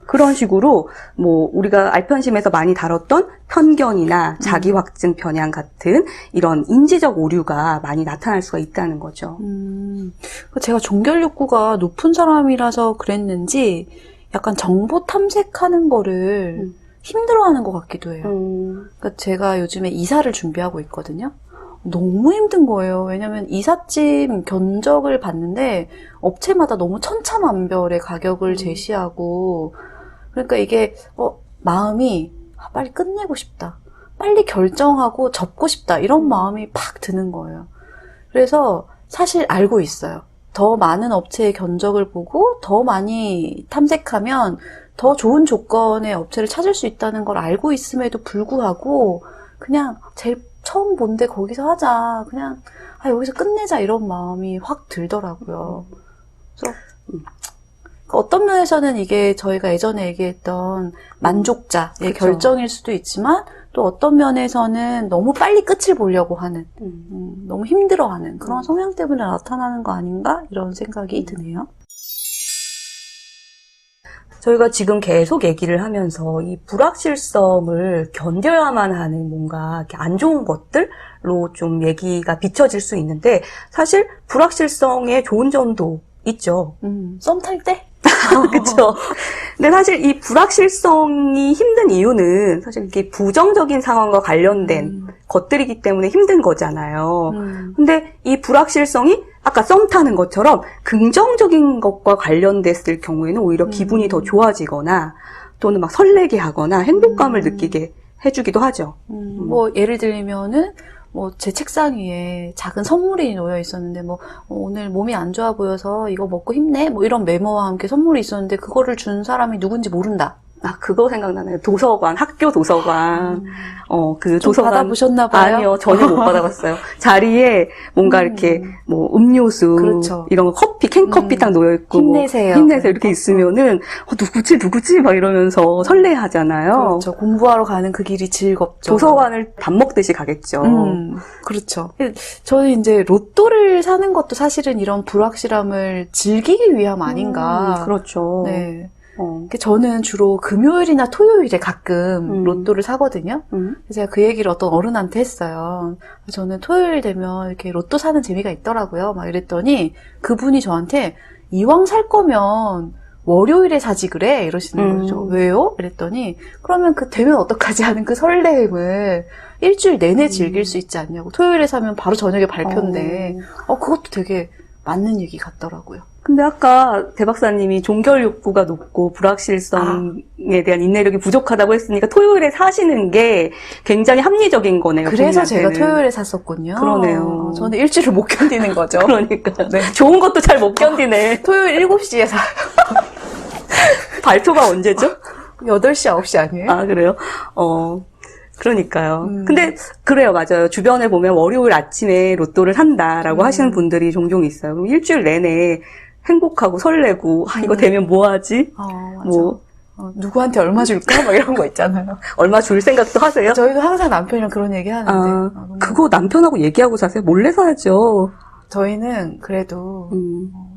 그런 식으로 뭐 우리가 알편심에서 많이 다뤘던 편견이나 자기 확증 편향 같은 이런 인지적 오류가 많이 나타날 수가 있다는 거죠. 제가 종결 욕구가 높은 사람이라서 그랬는지 약간 정보 탐색하는 거를 힘들어하는 것 같기도 해요. 그러니까 제가 요즘에 이사를 준비하고 있거든요. 너무 힘든 거예요. 왜냐면 이삿짐 견적을 봤는데 업체마다 너무 천차만별의 가격을 제시하고, 그러니까 이게 마음이 빨리 끝내고 싶다, 빨리 결정하고 접고 싶다, 이런 마음이 팍 드는 거예요. 그래서 사실 알고 있어요. 더 많은 업체의 견적을 보고 더 많이 탐색하면 더 좋은 조건의 업체를 찾을 수 있다는 걸 알고 있음에도 불구하고 그냥 제일 처음 본데 거기서 하자, 그냥 여기서 끝내자, 이런 마음이 확 들더라고요. 그래서 어떤 면에서는 이게 저희가 예전에 얘기했던 만족자의 그쵸. 결정일 수도 있지만, 또 어떤 면에서는 너무 빨리 끝을 보려고 하는, 너무 힘들어하는 그런 성향 때문에 나타나는 거 아닌가, 이런 생각이 드네요. 저희가 지금 계속 얘기를 하면서 이 불확실성을 견뎌야만 하는 뭔가 이렇게 안 좋은 것들로 좀 얘기가 비춰질 수 있는데, 사실 불확실성의 좋은 점도 있죠. 썸 탈 때? 그렇죠. 근데 사실 이 불확실성이 힘든 이유는 사실 이게 부정적인 상황과 관련된 것들이기 때문에 힘든 거잖아요. 근데 이 불확실성이 아까 썸 타는 것처럼 긍정적인 것과 관련됐을 경우에는 오히려 기분이 더 좋아지거나 또는 막 설레게 하거나 행복감을 느끼게 해주기도 하죠. 뭐 예를 들면은 뭐 제 책상 위에 작은 선물이 놓여 있었는데, 뭐 오늘 몸이 안 좋아 보여서 이거 먹고 힘내, 뭐 이런 메모와 함께 선물이 있었는데 그거를 준 사람이 누군지 모른다. 아, 그거 생각나네요. 도서관, 학교 도서관. 그 좀 도서관. 받아보셨나 봐요? 아니요, 전혀 못 받아봤어요. 자리에 뭔가 이렇게 뭐 음료수, 그렇죠. 이런 거 커피, 캔커피 딱 놓여있고. 힘내세요. 힘내세요. 이렇게 있으면은, 누구지? 막 이러면서 설레하잖아요. 그렇죠. 공부하러 가는 그 길이 즐겁죠. 도서관을 밥 먹듯이 가겠죠. 그렇죠. 저는 이제 로또를 사는 것도 사실은 이런 불확실함을 즐기기 위함 아닌가. 그렇죠. 네. 저는 주로 금요일이나 토요일에 가끔 로또를 사거든요. 그래서 제가 그 얘기를 어떤 어른한테 했어요. 저는 토요일 되면 이렇게 로또 사는 재미가 있더라고요. 막 이랬더니 그분이 저한테 이왕 살 거면 월요일에 사지 그래? 이러시는 거죠. 왜요? 이랬더니 그러면 그 되면 어떡하지 하는 그 설레임을 일주일 내내 즐길 수 있지 않냐고. 토요일에 사면 바로 저녁에 발표인데 그것도 되게 맞는 얘기 같더라고요. 근데 아까 대 박사님이 종결 욕구가 높고 불확실성에 대한 인내력이 부족하다고 했으니까 토요일에 사시는 게 굉장히 합리적인 거네요. 그래서 제가 본인한테는. 토요일에 샀었군요. 그러네요. 저는 일주일을 못 견디는 거죠. 그러니까. 네. 좋은 것도 잘 못 견디네. 토요일 7시에 사요. 발표가 언제죠? 8시, 9시 아니에요? 아, 그래요? 그러니까요. 근데, 그래요, 맞아요. 주변에 보면 월요일 아침에 로또를 산다라고 하시는 분들이 종종 있어요. 그럼 일주일 내내 행복하고 설레고, 이거 되면 뭐 하지? 맞아. 뭐, 누구한테 얼마 줄까? 막 이런 거 있잖아요. 얼마 줄 생각도 하세요? 저희도 항상 남편이랑 그런 얘기 하는데. 너무... 그거 남편하고 얘기하고 사세요? 몰래 사야죠. 저희는 그래도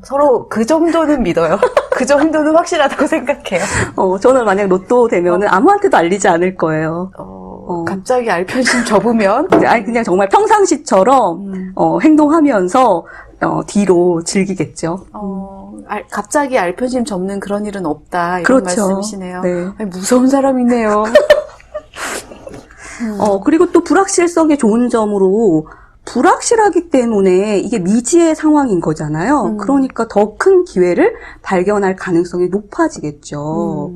서로 그 정도는 믿어요. 그 정도는 확실하다고 생각해요. 저는 만약 로또 되면은 아무한테도 알리지 않을 거예요. 갑자기 알편심 접으면? 아니, 그냥 정말 평상시처럼, 행동하면서, 뒤로 즐기겠죠. 갑자기 알편심 접는 그런 일은 없다. 이런 그렇죠. 말씀이시네요. 네. 아니, 무서운 사람이네요. 그리고 또 불확실성의 좋은 점으로, 불확실하기 때문에 이게 미지의 상황인 거잖아요. 그러니까 더 큰 기회를 발견할 가능성이 높아지겠죠.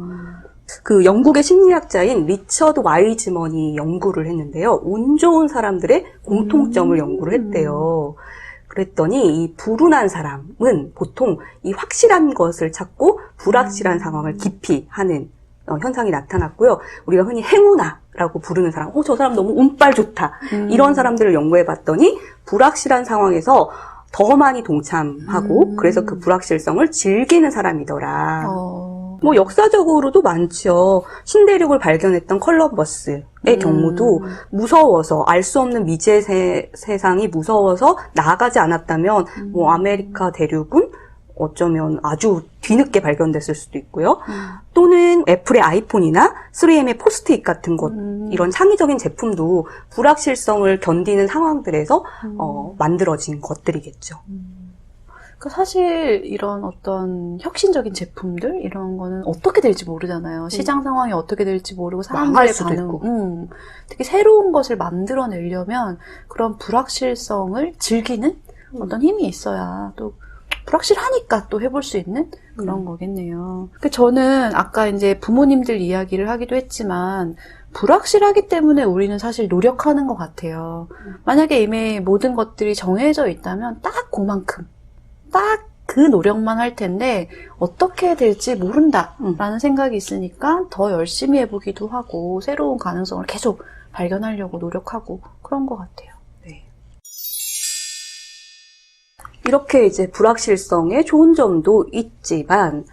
그 영국의 심리학자인 리처드 와이즈먼이 연구를 했는데요. 운 좋은 사람들의 공통점을 연구를 했대요. 그랬더니 이 불운한 사람은 보통 이 확실한 것을 찾고 불확실한 상황을 기피하는 현상이 나타났고요. 우리가 흔히 행운아라고 부르는 사람, 저 사람 너무 운빨 좋다. 이런 사람들을 연구해봤더니 불확실한 상황에서 더 많이 동참하고 그래서 그 불확실성을 즐기는 사람이더라. 뭐 역사적으로도 많죠. 신대륙을 발견했던 컬럼버스의 경우도 무서워서 알 수 없는 미지의 세상이 무서워서 나아가지 않았다면 뭐 아메리카 대륙은 어쩌면 아주 뒤늦게 발견됐을 수도 있고요. 또는 애플의 아이폰이나 3M의 포스트잇 같은 것, 이런 창의적인 제품도 불확실성을 견디는 상황들에서 만들어진 것들이겠죠. 그러니까 사실 이런 어떤 혁신적인 제품들 이런 거는 어떻게 될지 모르잖아요. 시장 상황이 어떻게 될지 모르고 망할 사람들의 수도 반응, 있고. 특히 새로운 것을 만들어내려면 그런 불확실성을 즐기는 어떤 힘이 있어야 또 불확실하니까 또 해볼 수 있는 그런 거겠네요. 저는 아까 이제 부모님들 이야기를 하기도 했지만 불확실하기 때문에 우리는 사실 노력하는 것 같아요. 만약에 이미 모든 것들이 정해져 있다면 딱 그만큼 딱 그 노력만 할 텐데 어떻게 될지 모른다라는 생각이 있으니까 더 열심히 해보기도 하고 새로운 가능성을 계속 발견하려고 노력하고 그런 것 같아요. 네. 이렇게 이제 불확실성의 좋은 점도 있지만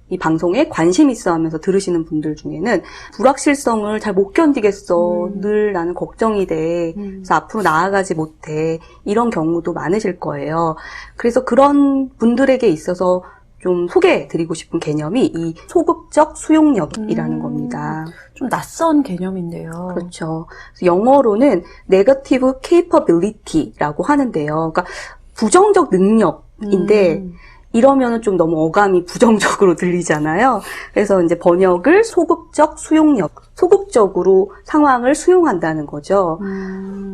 이 방송에 관심 있어 하면서 들으시는 분들 중에는 불확실성을 잘 못 견디겠어. 늘 나는 걱정이 돼. 그래서 앞으로 나아가지 못해. 이런 경우도 많으실 거예요. 그래서 그런 분들에게 있어서 좀 소개해드리고 싶은 개념이 이 소극적 수용력이라는 겁니다. 좀 낯선 개념인데요. 그렇죠. 그래서 영어로는 negative capability라고 하는데요. 그러니까 부정적 능력인데 이러면은 좀 너무 어감이 부정적으로 들리잖아요. 그래서 이제 번역을 소극적 수용력, 소극적으로 상황을 수용한다는 거죠.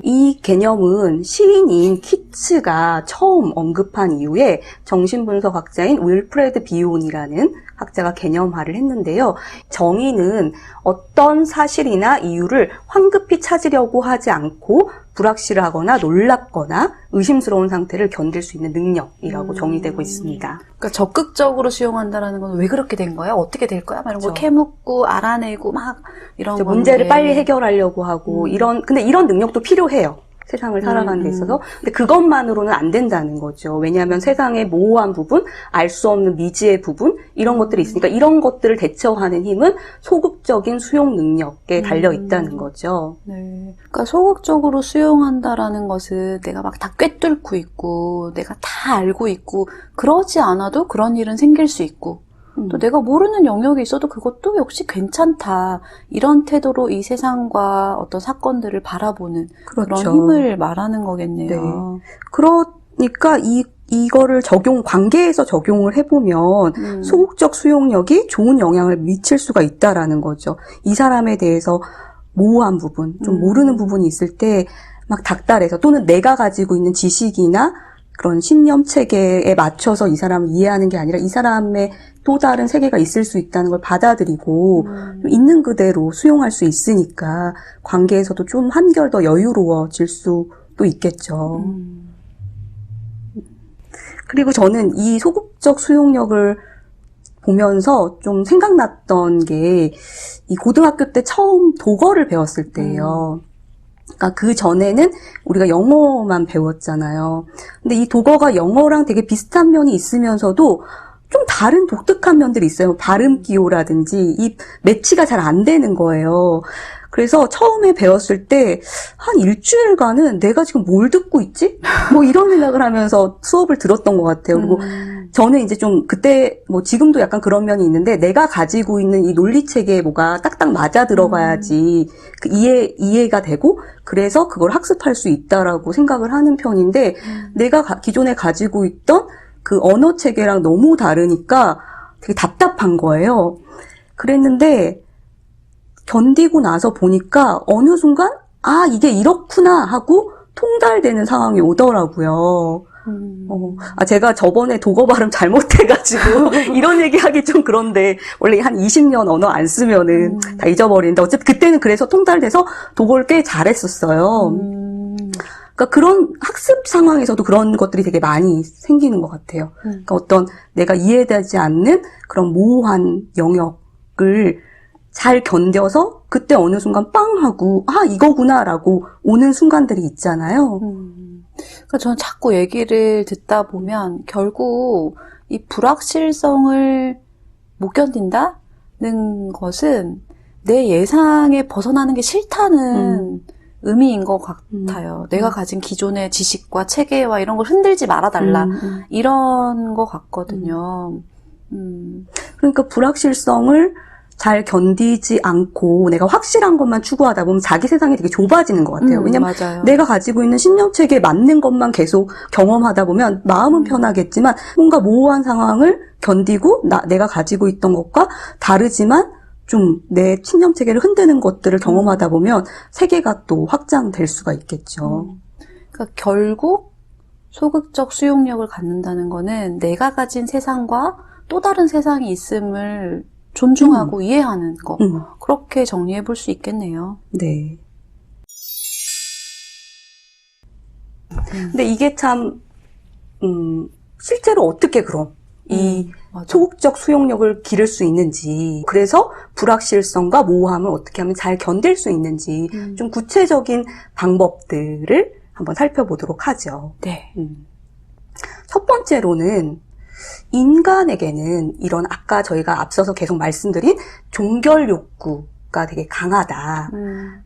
이 개념은 시인인 키츠가 처음 언급한 이후에 정신분석학자인 윌프레드 비온이라는 학자가 개념화를 했는데요. 정의는 어떤 사실이나 이유를 황급히 찾으려고 하지 않고 불확실하거나 놀랍거나 의심스러운 상태를 견딜 수 있는 능력이라고 정의되고 있습니다. 그러니까 적극적으로 수용한다라는 건 왜 그렇게 된 거야? 어떻게 될 거야? 막 이런 거 캐묻고 알아내고 막 이런 건데. 문제를 빨리 해결하려고 하고 근데 이런 능력도 필요해요. 세상을 살아가는 데 있어서. 근데 그것만으로는 안 된다는 거죠. 왜냐하면 세상의 모호한 부분, 알 수 없는 미지의 부분, 이런 것들이 있으니까 이런 것들을 대처하는 힘은 소극적인 수용 능력에 달려 있다는 거죠. 네. 그러니까 소극적으로 수용한다라는 것은 내가 막 다 꿰뚫고 있고, 내가 다 알고 있고, 그러지 않아도 그런 일은 생길 수 있고, 또 내가 모르는 영역이 있어도 그것도 역시 괜찮다. 이런 태도로 이 세상과 어떤 사건들을 바라보는 그런 힘을 말하는 거겠네요. 네. 그러니까 이거를 관계에서 적용을 해보면 소극적 수용력이 좋은 영향을 미칠 수가 있다라는 거죠. 이 사람에 대해서 모호한 부분, 좀 모르는 부분이 있을 때 막 닥달해서 또는 내가 가지고 있는 지식이나 그런 신념 체계에 맞춰서 이 사람을 이해하는 게 아니라 이 사람의 또 다른 세계가 있을 수 있다는 걸 받아들이고 있는 그대로 수용할 수 있으니까 관계에서도 좀 한결 더 여유로워질 수도 있겠죠. 그리고 저는 이 소극적 수용력을 보면서 좀 생각났던 게 이 고등학교 때 처음 독어를 배웠을 때예요. 그러니까 그 전에는 우리가 영어만 배웠잖아요. 근데 이 독어가 영어랑 되게 비슷한 면이 있으면서도 좀 다른 독특한 면들이 있어요. 발음 기호라든지 이 매치가 잘 안 되는 거예요. 그래서 처음에 배웠을 때 한 일주일간은 내가 지금 뭘 듣고 있지? 뭐 이런 생각을 하면서 수업을 들었던 것 같아요. 그리고 저는 이제 좀 그때 뭐 지금도 약간 그런 면이 있는데 내가 가지고 있는 이 논리 체계에 뭐가 딱딱 맞아 들어가야지 그 이해가 되고 그래서 그걸 학습할 수 있다라고 생각을 하는 편인데 내가 기존에 가지고 있던 그 언어 체계랑 너무 다르니까 되게 답답한 거예요. 그랬는데 견디고 나서 보니까 어느 순간 이게 이렇구나 하고 통달되는 상황이 오더라고요. 제가 저번에 독어 발음 잘못해가지고 이런 얘기하기 좀 그런데 원래 한 20년 언어 안 쓰면은 다 잊어버리는데 어쨌든 그때는 그래서 통달돼서 독어를 꽤 잘했었어요. 그러니까 그런 학습 상황에서도 그런 것들이 되게 많이 생기는 것 같아요. 그러니까 어떤 내가 이해되지 않는 그런 모호한 영역을 잘 견뎌서 그때 어느 순간 빵 하고 이거구나라고 오는 순간들이 있잖아요. 그러니까 저는 자꾸 얘기를 듣다 보면 결국 이 불확실성을 못 견딘다는 것은 내 예상에 벗어나는 게 싫다는 의미인 것 같아요. 내가 가진 기존의 지식과 체계와 이런 걸 흔들지 말아달라. 이런 것 같거든요. 그러니까 불확실성을 잘 견디지 않고 내가 확실한 것만 추구하다 보면 자기 세상이 되게 좁아지는 것 같아요. 왜냐면 맞아요. 내가 가지고 있는 신념체계에 맞는 것만 계속 경험하다 보면 마음은 편하겠지만 뭔가 모호한 상황을 견디고 내가 가지고 있던 것과 다르지만 좀 내 신념체계를 흔드는 것들을 경험하다 보면 세계가 또 확장될 수가 있겠죠. 그러니까 결국 소극적 수용력을 갖는다는 거는 내가 가진 세상과 또 다른 세상이 있음을 존중하고 이해하는 거. 그렇게 정리해 볼 수 있겠네요. 네. 근데 이게 참 실제로 어떻게 그럼 이 맞아. 소극적 수용력을 기를 수 있는지, 그래서 불확실성과 모호함을 어떻게 하면 잘 견딜 수 있는지 좀 구체적인 방법들을 한번 살펴보도록 하죠. 네. 첫 번째로는 인간에게는 이런 아까 저희가 앞서서 계속 말씀드린 종결 욕구가 되게 강하다.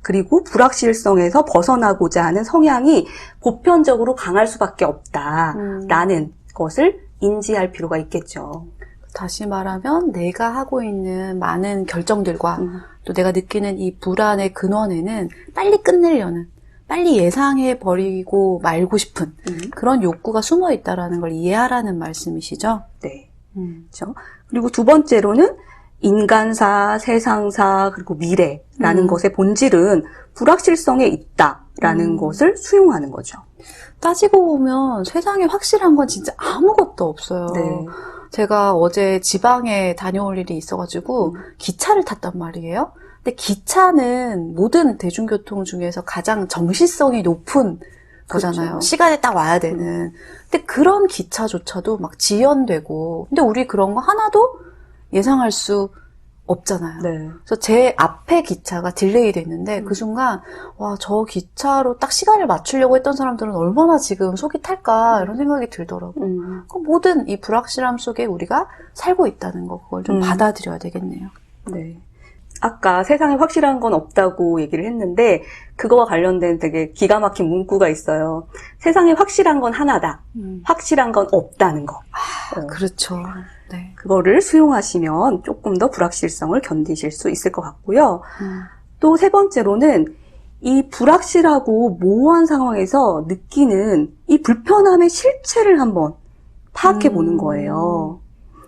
그리고 불확실성에서 벗어나고자 하는 성향이 보편적으로 강할 수밖에 없다라는 것을 인지할 필요가 있겠죠. 다시 말하면 내가 하고 있는 많은 결정들과 또 내가 느끼는 이 불안의 근원에는 빨리 끝내려는, 빨리 예상해 버리고 말고 싶은 그런 욕구가 숨어 있다라는 걸 이해하라는 말씀이시죠? 네. 그렇죠. 그리고 두 번째로는 인간사, 세상사, 그리고 미래라는 것의 본질은 불확실성에 있다라는 것을 수용하는 거죠. 따지고 보면 세상에 확실한 건 진짜 아무것도 없어요. 네. 제가 어제 지방에 다녀올 일이 있어가지고 기차를 탔단 말이에요. 근데 기차는 모든 대중교통 중에서 가장 정시성이 높은 거잖아요. 그렇죠. 시간에 딱 와야 되는. 근데 그런 기차조차도 막 지연되고, 근데 우리 그런 거 하나도 예상할 수 없잖아요. 네. 그래서 제 앞에 기차가 딜레이 됐는데 그 순간 와, 저 기차로 딱 시간을 맞추려고 했던 사람들은 얼마나 지금 속이 탈까 이런 생각이 들더라고요. 그 모든 이 불확실함 속에 우리가 살고 있다는 거, 그걸 좀 받아들여야 되겠네요. 네. 아까 세상에 확실한 건 없다고 얘기를 했는데 그거와 관련된 되게 기가 막힌 문구가 있어요. 세상에 확실한 건 하나다. 확실한 건 없다는 거. 그렇죠. 네. 그거를 수용하시면 조금 더 불확실성을 견디실 수 있을 것 같고요. 또 세 번째로는 이 불확실하고 모호한 상황에서 느끼는 이 불편함의 실체를 한번 파악해 보는 거예요.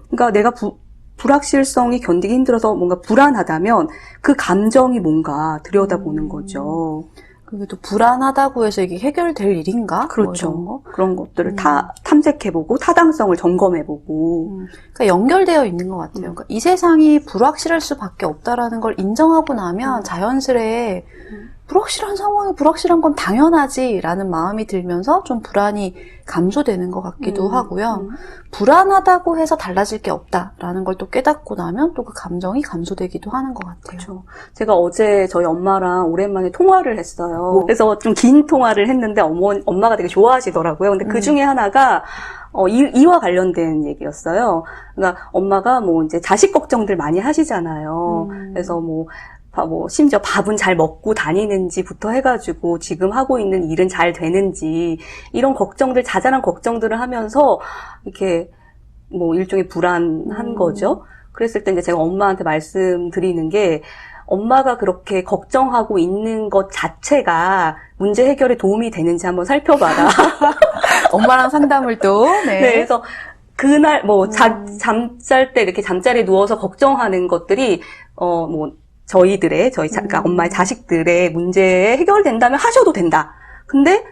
그러니까 내가 불확실성이 견디기 힘들어서 뭔가 불안하다면 그 감정이 뭔가 들여다보는 거죠. 그게 또 불안하다고 해서 이게 해결될 일인가? 그렇죠. 뭐 이런 거? 그런 것들을 탐색해보고 타당성을 점검해보고. 그러니까 연결되어 있는 것 같아요. 그러니까 이 세상이 불확실할 수밖에 없다라는 걸 인정하고 나면 자연스레 불확실한 상황에 불확실한 건 당연하지라는 마음이 들면서 좀 불안이 감소되는 것 같기도 하고요. 불안하다고 해서 달라질 게 없다라는 걸 또 깨닫고 나면 또 그 감정이 감소되기도 하는 것 같아요. 그렇죠. 제가 어제 저희 엄마랑 오랜만에 통화를 했어요. 그래서 좀 긴 통화를 했는데 엄마가 되게 좋아하시더라고요. 근데 그 중에 하나가 이와 관련된 얘기였어요. 그러니까 엄마가 뭐 이제 자식 걱정들 많이 하시잖아요. 그래서 뭐 심지어 밥은 잘 먹고 다니는지부터 해가지고 지금 하고 있는 일은 잘 되는지 이런 걱정들, 자잘한 걱정들을 하면서 이렇게 뭐 일종의 불안한 거죠. 그랬을 때 이제 제가 엄마한테 말씀드리는 게 엄마가 그렇게 걱정하고 있는 것 자체가 문제 해결에 도움이 되는지 한번 살펴봐라. 엄마랑 상담을 또. 네. 네, 그래서 그날 잠잘 때 이렇게 잠자리에 누워서 걱정하는 것들이 그러니까 엄마의 자식들의 문제에 해결된다면 하셔도 된다. 근데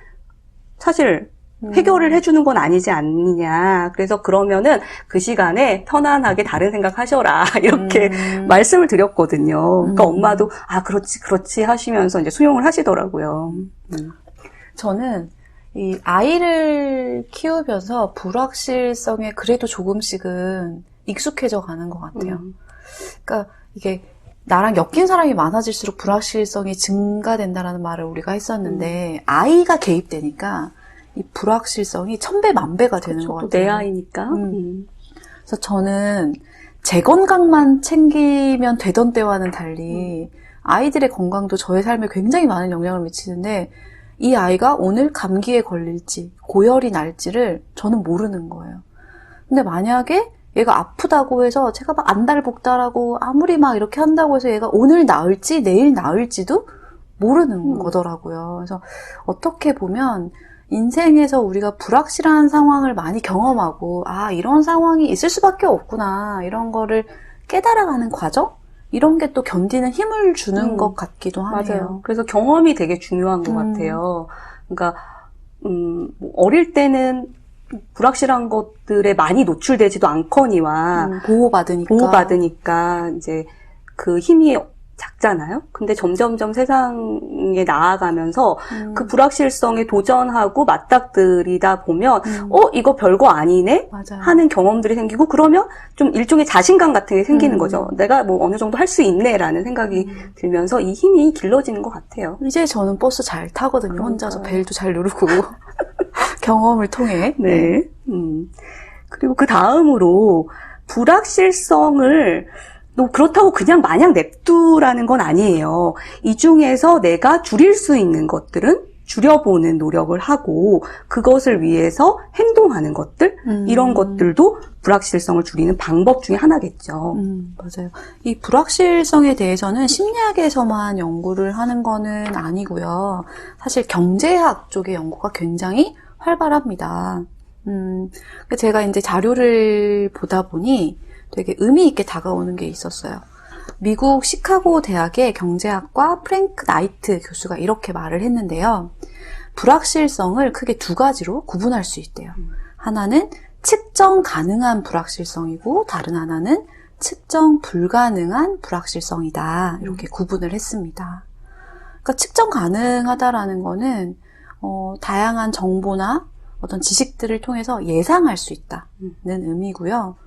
사실 해결을 해주는 건 아니지 않느냐. 그래서 그러면은 그 시간에 편안하게 다른 생각 하셔라. 이렇게 말씀을 드렸거든요. 그러니까 엄마도 그렇지 하시면서 이제 수용을 하시더라고요. 저는 이 아이를 키우면서 불확실성에 그래도 조금씩은 익숙해져 가는 것 같아요. 그러니까 이게 나랑 엮인 사람이 많아질수록 불확실성이 증가된다라는 말을 우리가 했었는데 아이가 개입되니까 이 불확실성이 1000배, 1000배가 되는 것 같아요. 내 아이니까. 그래서 저는 제 건강만 챙기면 되던 때와는 달리 아이들의 건강도 저의 삶에 굉장히 많은 영향을 미치는데 이 아이가 오늘 감기에 걸릴지 고열이 날지를 저는 모르는 거예요. 근데 만약에 얘가 아프다고 해서 제가 막 안달복달하고 아무리 막 이렇게 한다고 해서 얘가 오늘 나을지 내일 나을지도 모르는 거더라고요. 그래서 어떻게 보면 인생에서 우리가 불확실한 상황을 많이 경험하고 아 이런 상황이 있을 수밖에 없구나 이런 거를 깨달아가는 과정? 이런 게 또 견디는 힘을 주는 것 같기도 하네요. 맞아요. 그래서 경험이 되게 중요한 것 같아요. 그러니까 뭐 어릴 때는 불확실한 것들에 많이 노출되지도 않거니와 보호받으니까 이제 그 힘이 작잖아요. 근데 점점점 세상에 나아가면서 그 불확실성에 도전하고 맞닥뜨리다 보면 이거 별거 아니네 맞아요. 하는 경험들이 생기고 그러면 좀 일종의 자신감 같은 게 생기는 거죠. 내가 뭐 어느 정도 할 수 있네라는 생각이 들면서 이 힘이 길러지는 것 같아요. 이제 저는 버스 잘 타거든요. 그러니까요. 혼자서 벨도 잘 누르고 경험을 통해. 네. 그리고 그 다음으로 불확실성을 또 그렇다고 그냥 마냥 냅두라는 건 아니에요. 이 중에서 내가 줄일 수 있는 것들은 줄여보는 노력을 하고 그것을 위해서 행동하는 것들 이런 것들도 불확실성을 줄이는 방법 중에 하나겠죠. 맞아요. 이 불확실성에 대해서는 심리학에서만 연구를 하는 거는 아니고요. 사실 경제학 쪽의 연구가 굉장히 활발합니다. 제가 이제 자료를 보다 보니 되게 의미 있게 다가오는 게 있었어요. 미국 시카고 대학의 경제학과 프랭크 나이트 교수가 이렇게 말을 했는데요. 불확실성을 크게 두 가지로 구분할 수 있대요. 하나는 측정 가능한 불확실성이고 다른 하나는 측정 불가능한 불확실성이다. 이렇게 구분을 했습니다. 그러니까 측정 가능하다라는 거는 다양한 정보나 어떤 지식들을 통해서 예상할 수 있다는 의미고요.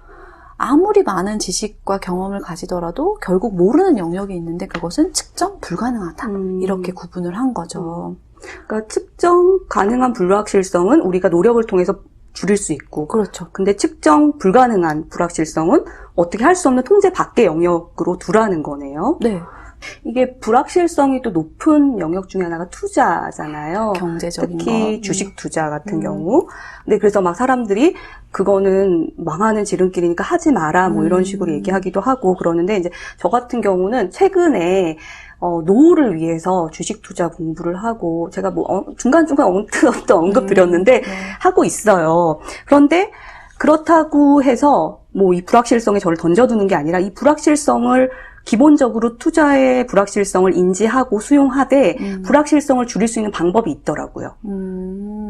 아무리 많은 지식과 경험을 가지더라도 결국 모르는 영역이 있는데 그것은 측정 불가능하다. 이렇게 구분을 한 거죠. 그러니까 측정 가능한 불확실성은 우리가 노력을 통해서 줄일 수 있고 그렇죠. 근데 측정 불가능한 불확실성은 어떻게 할 수 없는 통제 밖의 영역으로 두라는 거네요. 네. 이게 불확실성이 또 높은 영역 중에 하나가 투자잖아요. 경제적인 특히 거. 주식 투자 같은 경우. 근데 그래서 막 사람들이 그거는 망하는 지름길이니까 하지 마라 뭐 이런 식으로 얘기하기도 하고 그러는데 이제 저 같은 경우는 최근에 노후를 위해서 주식 투자 공부를 하고 제가 뭐 중간중간 언급 드렸는데 하고 있어요. 그런데 그렇다고 해서 뭐 이 불확실성에 저를 던져두는 게 아니라 이 불확실성을 기본적으로 투자의 불확실성을 인지하고 수용하되 불확실성을 줄일 수 있는 방법이 있더라고요.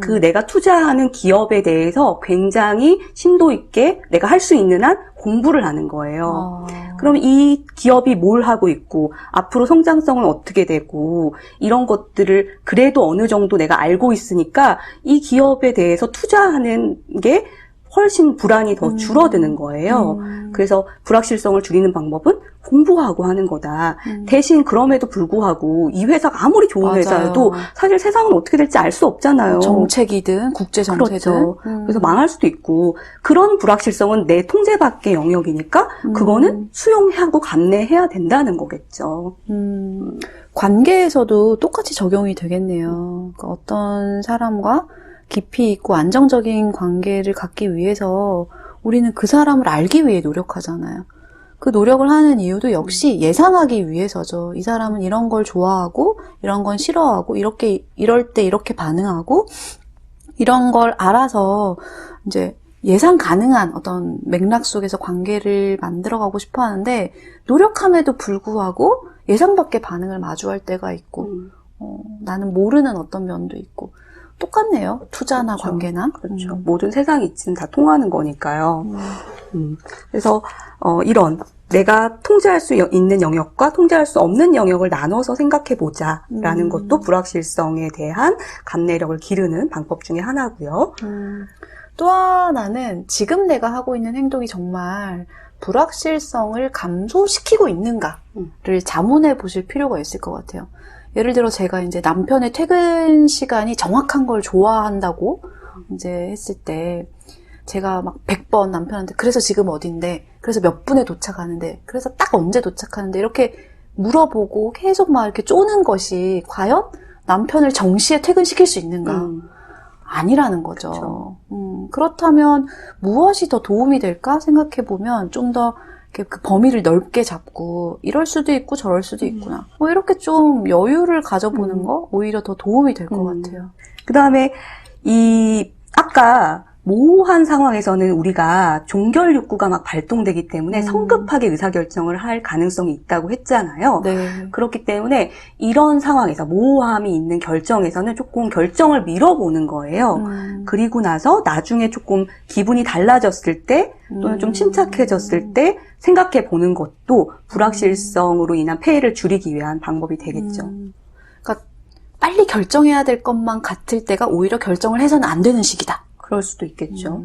그 내가 투자하는 기업에 대해서 굉장히 심도 있게 내가 할 수 있는 한 공부를 하는 거예요. 그럼 이 기업이 뭘 하고 있고 앞으로 성장성은 어떻게 되고 이런 것들을 그래도 어느 정도 내가 알고 있으니까 이 기업에 대해서 투자하는 게 훨씬 불안이 더 줄어드는 거예요. 그래서 불확실성을 줄이는 방법은 공부하고 하는 거다. 대신 그럼에도 불구하고 이 회사가 아무리 좋은 맞아요. 회사여도 사실 세상은 어떻게 될지 알 수 없잖아요. 정책이든 국제 정책이든. 그렇죠. 그래서 망할 수도 있고 그런 불확실성은 내 통제 밖의 영역이니까 그거는 수용하고 감내해야 된다는 거겠죠. 관계에서도 똑같이 적용이 되겠네요. 그러니까 어떤 사람과 깊이 있고 안정적인 관계를 갖기 위해서 우리는 그 사람을 알기 위해 노력하잖아요. 그 노력을 하는 이유도 역시 예상하기 위해서죠. 이 사람은 이런 걸 좋아하고 이런 건 싫어하고 이럴 때 이렇게 반응하고 이런 걸 알아서 이제 예상 가능한 어떤 맥락 속에서 관계를 만들어가고 싶어 하는데 노력함에도 불구하고 예상 밖의 반응을 마주할 때가 있고 나는 모르는 어떤 면도 있고 똑같네요. 투자나 그렇죠. 관계나. 그렇죠. 모든 세상이 이쯤 다 통하는 거니까요. 그래서 이런 내가 통제할 수 있는 영역과 통제할 수 없는 영역을 나눠서 생각해보자라는 것도 불확실성에 대한 감내력을 기르는 방법 중에 하나고요. 또 하나는 지금 내가 하고 있는 행동이 정말 불확실성을 감소시키고 있는가를 자문해 보실 필요가 있을 것 같아요. 예를 들어 제가 이제 남편의 퇴근 시간이 정확한 걸 좋아한다고 이제 했을 때 제가 막 100번 남편한테 그래서 지금 어딘데 그래서 몇 분에 도착하는데, 그래서 딱 언제 도착하는데, 이렇게 물어보고 계속 막 이렇게 쪼는 것이 과연 남편을 정시에 퇴근시킬 수 있는가? 아니라는 거죠. 그렇다면 무엇이 더 도움이 될까 생각해보면 좀 더 그 범위를 넓게 잡고 이럴 수도 있고 저럴 수도 있구나. 뭐 이렇게 좀 여유를 가져보는 거 오히려 더 도움이 될 것 같아요. 그 다음에 아까 모호한 상황에서는 우리가 종결 욕구가 막 발동되기 때문에 성급하게 의사결정을 할 가능성이 있다고 했잖아요. 네. 그렇기 때문에 이런 상황에서 모호함이 있는 결정에서는 조금 결정을 미뤄보는 거예요. 그리고 나서 나중에 조금 기분이 달라졌을 때 또는 좀 침착해졌을 때 생각해 보는 것도 불확실성으로 인한 폐해를 줄이기 위한 방법이 되겠죠. 그러니까 빨리 결정해야 될 것만 같을 때가 오히려 결정을 해서는 안 되는 시기다. 그럴 수도 있겠죠.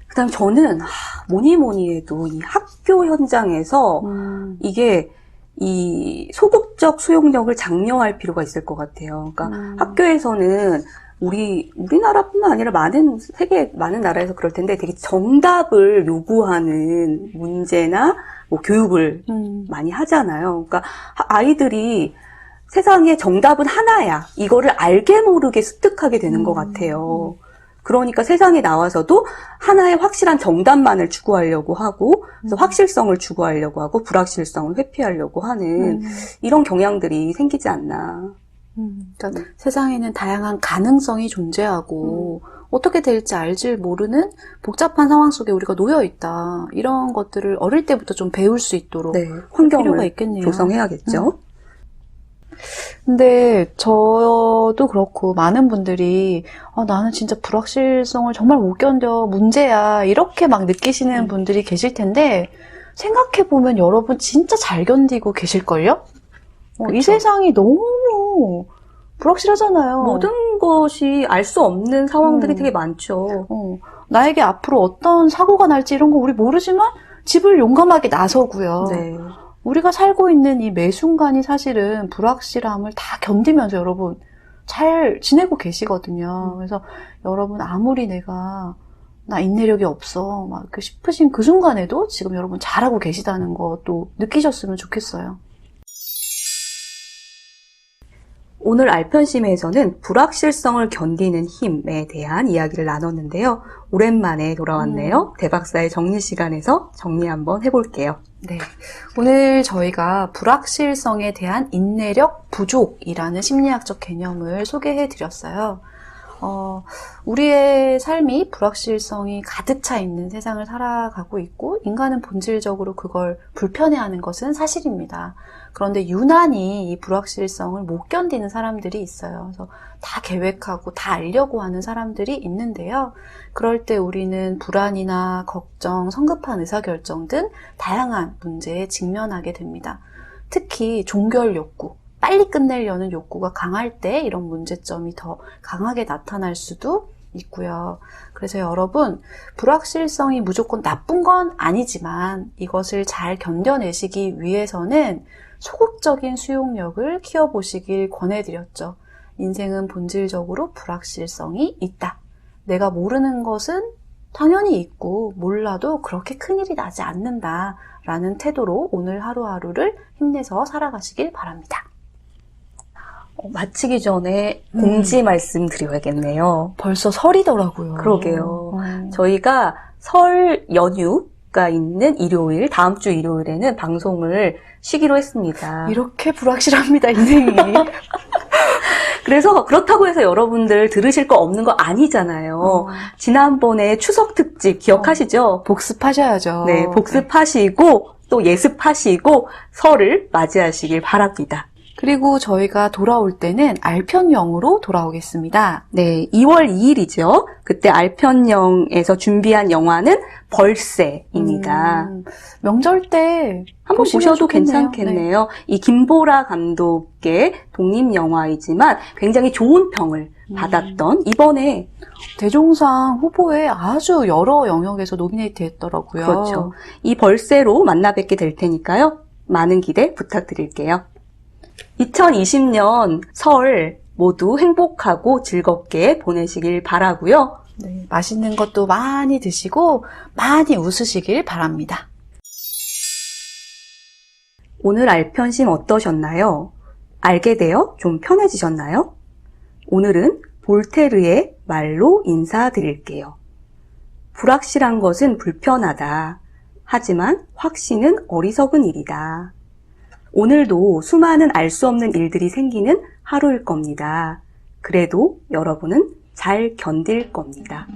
그다음 저는 뭐니 해도 이 학교 현장에서 이게 이 소극적 수용력을 장려할 필요가 있을 것 같아요. 그러니까 학교에서는 우리나라뿐만 아니라 세계 많은 나라에서 그럴 텐데 되게 정답을 요구하는 문제나 뭐 교육을 많이 하잖아요. 그러니까 아이들이 세상에 정답은 하나야. 이거를 알게 모르게 습득하게 되는 것 같아요. 그러니까 세상에 나와서도 하나의 확실한 정답만을 추구하려고 하고, 그래서 확실성을 추구하려고 하고, 불확실성을 회피하려고 하는 이런 경향들이 생기지 않나. 그러니까 세상에는 다양한 가능성이 존재하고 어떻게 될지 알지 모르는 복잡한 상황 속에 우리가 놓여 있다. 이런 것들을 어릴 때부터 좀 배울 수 있도록 환경을 필요가 있겠네요. 조성해야겠죠. 근데 저도 그렇고 많은 분들이 나는 진짜 불확실성을 정말 못 견뎌, 문제야 이렇게 막 느끼시는 분들이 계실 텐데 생각해보면 여러분 진짜 잘 견디고 계실걸요? 이 세상이 너무 불확실하잖아요. 모든 것이 알 수 없는 상황들이 되게 많죠. 나에게 앞으로 어떤 사고가 날지 이런 거 우리 모르지만 집을 용감하게 나서고요. 네. 우리가 살고 있는 이 매 순간이 사실은 불확실함을 다 견디면서 여러분 잘 지내고 계시거든요. 그래서 여러분 아무리 나 인내력이 없어 막 싶으신 그 순간에도 지금 여러분 잘하고 계시다는 것도 느끼셨으면 좋겠어요. 오늘 알편심에서는 불확실성을 견디는 힘에 대한 이야기를 나눴는데요. 오랜만에 돌아왔네요. 대박사의 정리 시간에서 정리 한번 해볼게요. 네. 오늘 저희가 불확실성에 대한 인내력 부족이라는 심리학적 개념을 소개해 드렸어요. 우리의 삶이 불확실성이 가득 차 있는 세상을 살아가고 있고, 인간은 본질적으로 그걸 불편해하는 것은 사실입니다. 그런데 유난히 이 불확실성을 못 견디는 사람들이 있어요. 그래서 다 계획하고 다 알려고 하는 사람들이 있는데요. 그럴 때 우리는 불안이나 걱정, 성급한 의사결정 등 다양한 문제에 직면하게 됩니다. 특히 종결 욕구, 빨리 끝내려는 욕구가 강할 때 이런 문제점이 더 강하게 나타날 수도 있고요. 그래서 여러분, 불확실성이 무조건 나쁜 건 아니지만 이것을 잘 견뎌내시기 위해서는 소극적인 수용력을 키워보시길 권해드렸죠. 인생은 본질적으로 불확실성이 있다. 내가 모르는 것은 당연히 있고 몰라도 그렇게 큰일이 나지 않는다. 라는 태도로 오늘 하루하루를 힘내서 살아가시길 바랍니다. 마치기 전에 공지 말씀드려야겠네요. 벌써 설이더라고요. 그러게요. 저희가 설 연휴가 있는 일요일, 다음 주 일요일에는 방송을 쉬기로 했습니다. 이렇게 불확실합니다, 인생이. 그래서 그렇다고 해서 여러분들 들으실 거 없는 거 아니잖아요. 지난번에 추석 특집 기억하시죠? 복습하셔야죠. 네, 복습하시고 또 예습하시고 설을 맞이하시길 바랍니다. 그리고 저희가 돌아올 때는 알편영으로 돌아오겠습니다. 네, 2월 2일이죠. 그때 알편영에서 준비한 영화는 벌새입니다. 명절 때 한번 보셔도 좋겠네요. 괜찮겠네요. 네. 이 김보라 감독의 독립영화이지만 굉장히 좋은 평을 받았던 이번에 대종상 후보에 아주 여러 영역에서 노미네이트 했더라고요. 그렇죠. 이 벌새로 만나 뵙게 될 테니까요. 많은 기대 부탁드릴게요. 2020년 설 모두 행복하고 즐겁게 보내시길 바라고요. 네, 맛있는 것도 많이 드시고 많이 웃으시길 바랍니다. 오늘 알편심 어떠셨나요? 알게 되어 좀 편해지셨나요? 오늘은 볼테르의 말로 인사드릴게요. 불확실한 것은 불편하다. 하지만 확신은 어리석은 일이다. 오늘도 수많은 알 수 없는 일들이 생기는 하루일 겁니다. 그래도 여러분은 잘 견딜 겁니다.